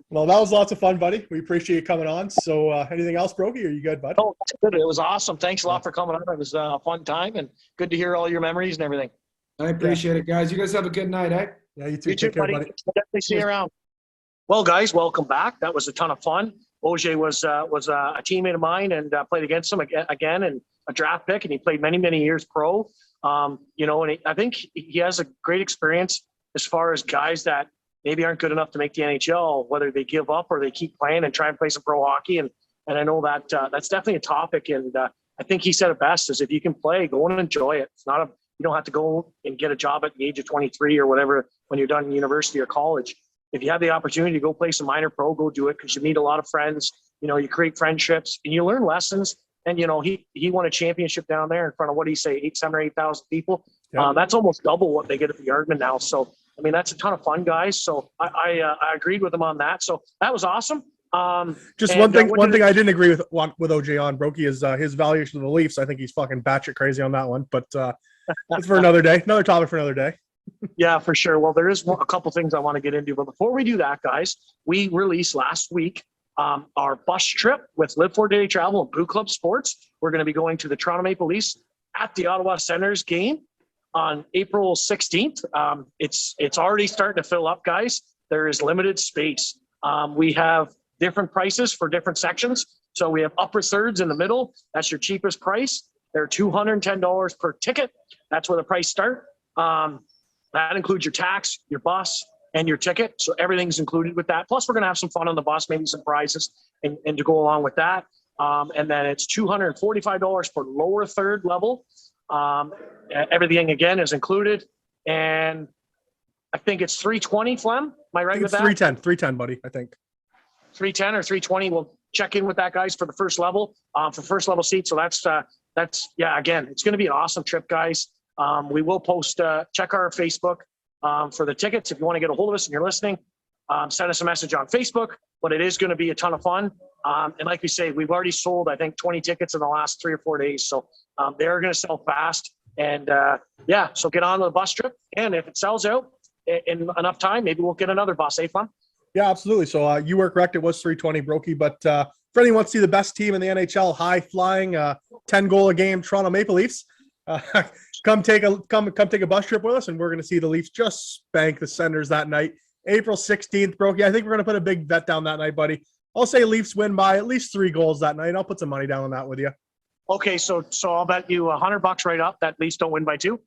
Well, that was lots of fun, buddy. We appreciate you coming on. So anything else, Brokey? Are you good, bud? Oh, good. It was awesome. Thanks a lot for coming on. It was a fun time, and good to hear all your memories and everything. I appreciate it, guys. You guys have a good night, eh? Yeah, you too. You too, buddy. Definitely see you around. Well, guys, welcome back. That was a ton of fun. OJ was a teammate of mine and played against him again and a draft pick, and he played many, many years pro. And I think he has a great experience as far as guys that maybe aren't good enough to make the NHL, whether they give up or they keep playing and try and play some pro hockey. And I know that that's definitely a topic. And I think he said it best, is if you can play, go and enjoy it. It's not you don't have to go and get a job at the age of 23 or whatever when you're done in university or college. If you have the opportunity to go play some minor pro, go do it, because you meet a lot of friends. You create friendships and you learn lessons. And, he won a championship down there in front of, what do you say, 7,000 or 8,000 people. Yeah. That's almost double what they get at the Yardman now. So, that's a ton of fun, guys. So I agreed with him on that. So that was awesome. Just one thing I didn't agree with OJ on, Brokey, is his valuation of the Leafs. I think he's fucking batshit crazy on that one, but it's for another day. Another topic for another day. Yeah, for sure. Well, there is a couple things I want to get into, but before we do that, guys, we released last week our bus trip with Live for Daily Travel and BOOclub Sports. We're going to be going to the Toronto Maple Leafs at the Ottawa Senators game on April 16th. It's already starting to fill up, guys. There is limited space. We have different prices for different sections. So we have upper thirds in the middle. That's your cheapest price. They're $210 per ticket. That's where the price start. That includes your tax, your bus, and your ticket. So everything's included with that. Plus, we're going to have some fun on the bus, maybe some prizes and to go along with that. And then it's $245 for lower third level. Everything, again, is included. And I think it's $320, Flem. Am I right with that? $310, buddy, I think. $310 or $320. We'll check in with that, guys, for the first level, for first level seats. So that's again, it's going to be an awesome trip, guys. We will post, check our Facebook for the tickets. If you want to get a hold of us and you're listening, send us a message on Facebook, but it is going to be a ton of fun. And like we say, we've already sold, I think, 20 tickets in the last 3 or 4 days. So they're going to sell fast. And so get on the bus trip. And if it sells out in enough time, maybe we'll get another bus, fun? Yeah, absolutely. So you were correct. It was 320, Brokey. But for anyone who wants to see the best team in the NHL, high flying, 10 goal a game Toronto Maple Leafs, come take a bus trip with us, and we're going to see the Leafs just spank the Senators that night, April 16th, Brokey. I think we're going to put a big bet down that night, buddy. I'll say Leafs win by at least 3 goals that night. I'll put some money down on that with you. Okay, so I'll bet you $100 right up that Leafs don't win by 2.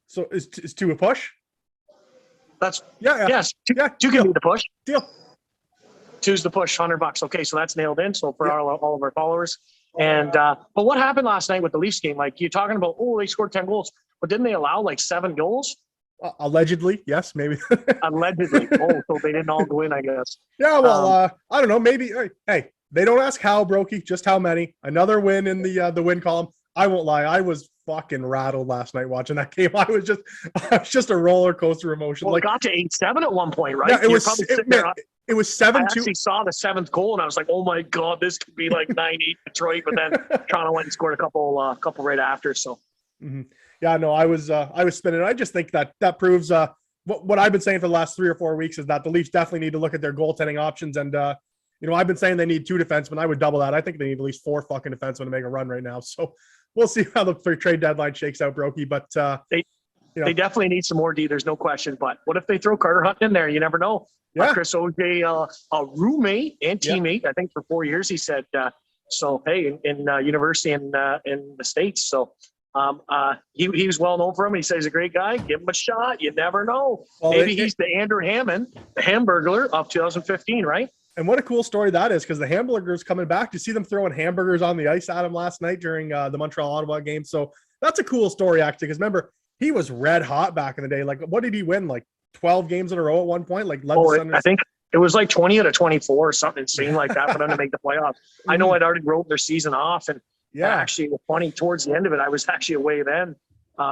So is 2 a push? That's yes. 2 can be the push. Deal. 2's the push, $100. Okay, so that's nailed in. So for all of our followers. And but what happened last night with the Leafs game? Like, you're talking about, they scored 10 goals, but didn't they allow like 7 goals? Allegedly, yes, maybe. Allegedly. So they didn't all go in, I guess. Yeah, well, I don't know. Maybe. Hey, they don't ask how, Brokey, just how many. Another win in the win column. I won't lie. I was fucking rattled last night watching that game. I was just a roller coaster emotion. Well, it got to 8-7 at one point, right? Yeah, it was 7-2. I actually saw the 7th goal, and I was like, "Oh my god, this could be like 9-8 Detroit." But then Toronto went and scored a couple right after. So, yeah, no, I was spinning. I just think that proves what I've been saying for the last 3 or 4 weeks is that the Leafs definitely need to look at their goaltending options. And I've been saying they need 2 defensemen. I would double that. I think they need at least 4 fucking defensemen to make a run right now. So we'll see how the trade deadline shakes out, Brokey. But they definitely need some more D. There's no question. But what if they throw Carter Hunt in there? You never know. Yeah. Chris Auger, a roommate and teammate, I think for 4 years, he said. So hey, in university in the States. So he was well known for him. He said he's a great guy. Give him a shot. You never know. Well, maybe he's the Andrew Hammond, the Hamburglar of 2015, right? And what a cool story that is, because the Hamburglar's coming back. You see them throwing hamburgers on the ice at him last night during the Montreal-Ottawa game. So that's a cool story, actually, because remember, he was red hot back in the day. Like, what did he win? Like 12 games in a row at one point? Like, I think it was like 20 out of 24 or something insane like that for them to make the playoffs. I know I'd already wrote their season off. And actually, funny, towards the end of it, I was actually away then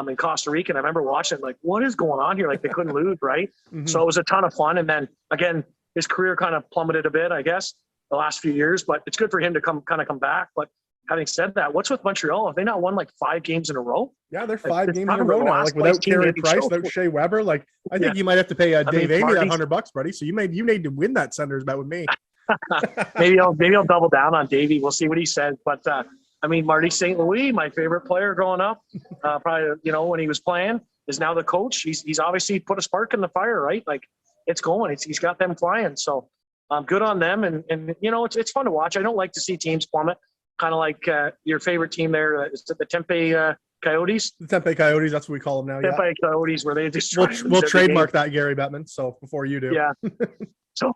in Costa Rica. And I remember watching, like, what is going on here? Like, they couldn't lose, right? So it was a ton of fun. And then, again, his career kind of plummeted a bit, I guess, the last few years. But it's good for him to come back. But having said that, what's with Montreal? Have they not won like 5 games in a row? Yeah, they're 5 games in a row now. Like, without Carey Price, without Shea Weber. Like, I think you might have to pay Dave Amy that $100, buddy. So you need to win that Senators bet with me. maybe I'll double down on Davey. We'll see what he says. But Marty St. Louis, my favorite player growing up, probably when he was playing, is now the coach. He's obviously put a spark in the fire, right? Like, it's going. He's got them flying. So good on them. And it's fun to watch. I don't like to see teams plummet. Kind of like your favorite team there, is it the Tempe Coyotes. The Tempe Coyotes, that's what we call them now. Tempe Coyotes, where they just We'll trademark that, Gary Bettman. So before you do. Yeah. So,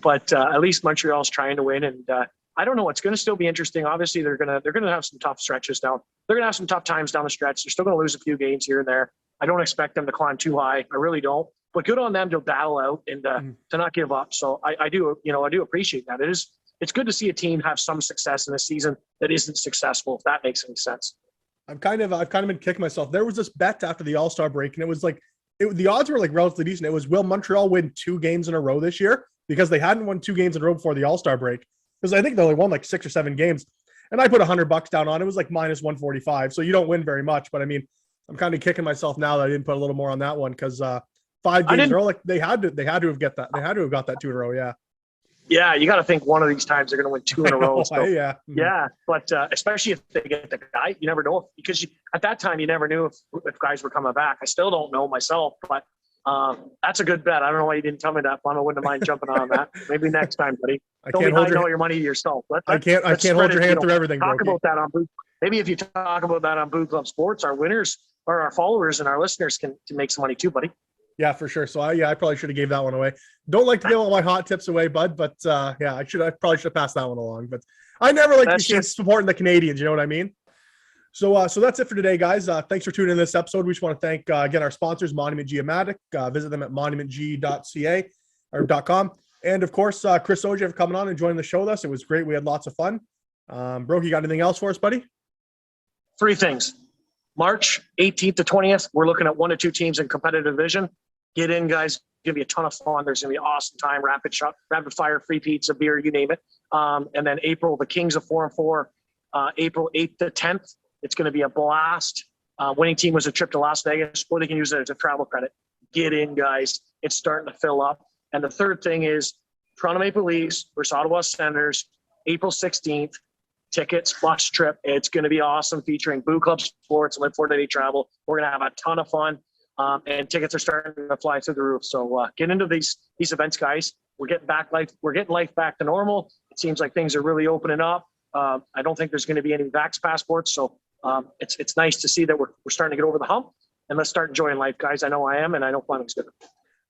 but at least Montreal's trying to win, and I don't know. It's going to still be interesting. Obviously, they're gonna have some tough stretches down. They're gonna have some tough times down the stretch. They're still going to lose a few games here and there. I don't expect them to climb too high. I really don't. But good on them to battle out and to not give up. So I do appreciate that. It's good to see a team have some success in a season that isn't successful. If that makes any sense. I've kind of been kicking myself. There was this bet after the All-Star break, and it was like the odds were like relatively decent. It was, will Montreal win 2 games in a row this year? Because they hadn't won 2 games in a row before the All-Star break. Because I think they only won like 6 or 7 games. And I put $100 down on it. It was like minus 145. So you don't win very much. But I mean, I'm kind of kicking myself now that I didn't put a little more on that one because 5 games in a row, like they had to have got that 2 in a row. Yeah. Yeah, you got to think one of these times they're going to win 2 in a row. So, yeah. Yeah, but especially if they get the guy, you never know because at that time you never knew if guys were coming back. I still don't know myself, but that's a good bet. I don't know why you didn't tell me that. I wouldn't mind jumping on that. Maybe next time, buddy. Don't hide all your money to yourself. I can't hold your hand through everything. Talk about that on maybe if you talk about that on BOOclub Sports, our winners or our followers and our listeners can make some money too, buddy. Yeah, for sure. So I probably should have gave that one away. Don't like to give all my hot tips away, bud, but I probably should have passed that one along. But I never like to be supporting the Canadians. You know what I mean? So that's it for today, guys. Thanks for tuning in this episode. We just want to thank again our sponsors, Monument Geomatic. Visit them at monumentg.ca or .com, and of course Chris Auger for coming on and joining the show with us. It was great. We had lots of fun. Bro, you got anything else for us, buddy? 3 things. March 18th to 20th, we're looking at 1 to 2 teams in competitive division. Get in, guys. It's going to be a ton of fun. There's going to be an awesome time. Rapid fire, free pizza, beer, you name it. And then April, the Kings of 4-4, April 8th to 10th. It's going to be a blast. Winning team was a trip to Las Vegas, or they can use it as a travel credit. Get in, guys. It's starting to fill up. And the third thing is Toronto Maple Leafs versus Ottawa Senators, April 16th. Tickets, bus trip. It's going to be awesome, featuring BOOclub Sports, Live 4 Day Travel. We're going to have a ton of fun. And tickets are starting to fly through the roof. So get into these events, guys. We're getting life back to normal. It seems like things are really opening up. I don't think there's going to be any vax passports. So it's nice to see that we're starting to get over the hump. And let's start enjoying life, guys. I know I am, and I know Fleming's good.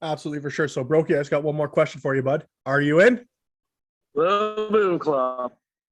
Absolutely, for sure. So, Brokey, I just got one more question for you, bud. Are you in? The BOOclub.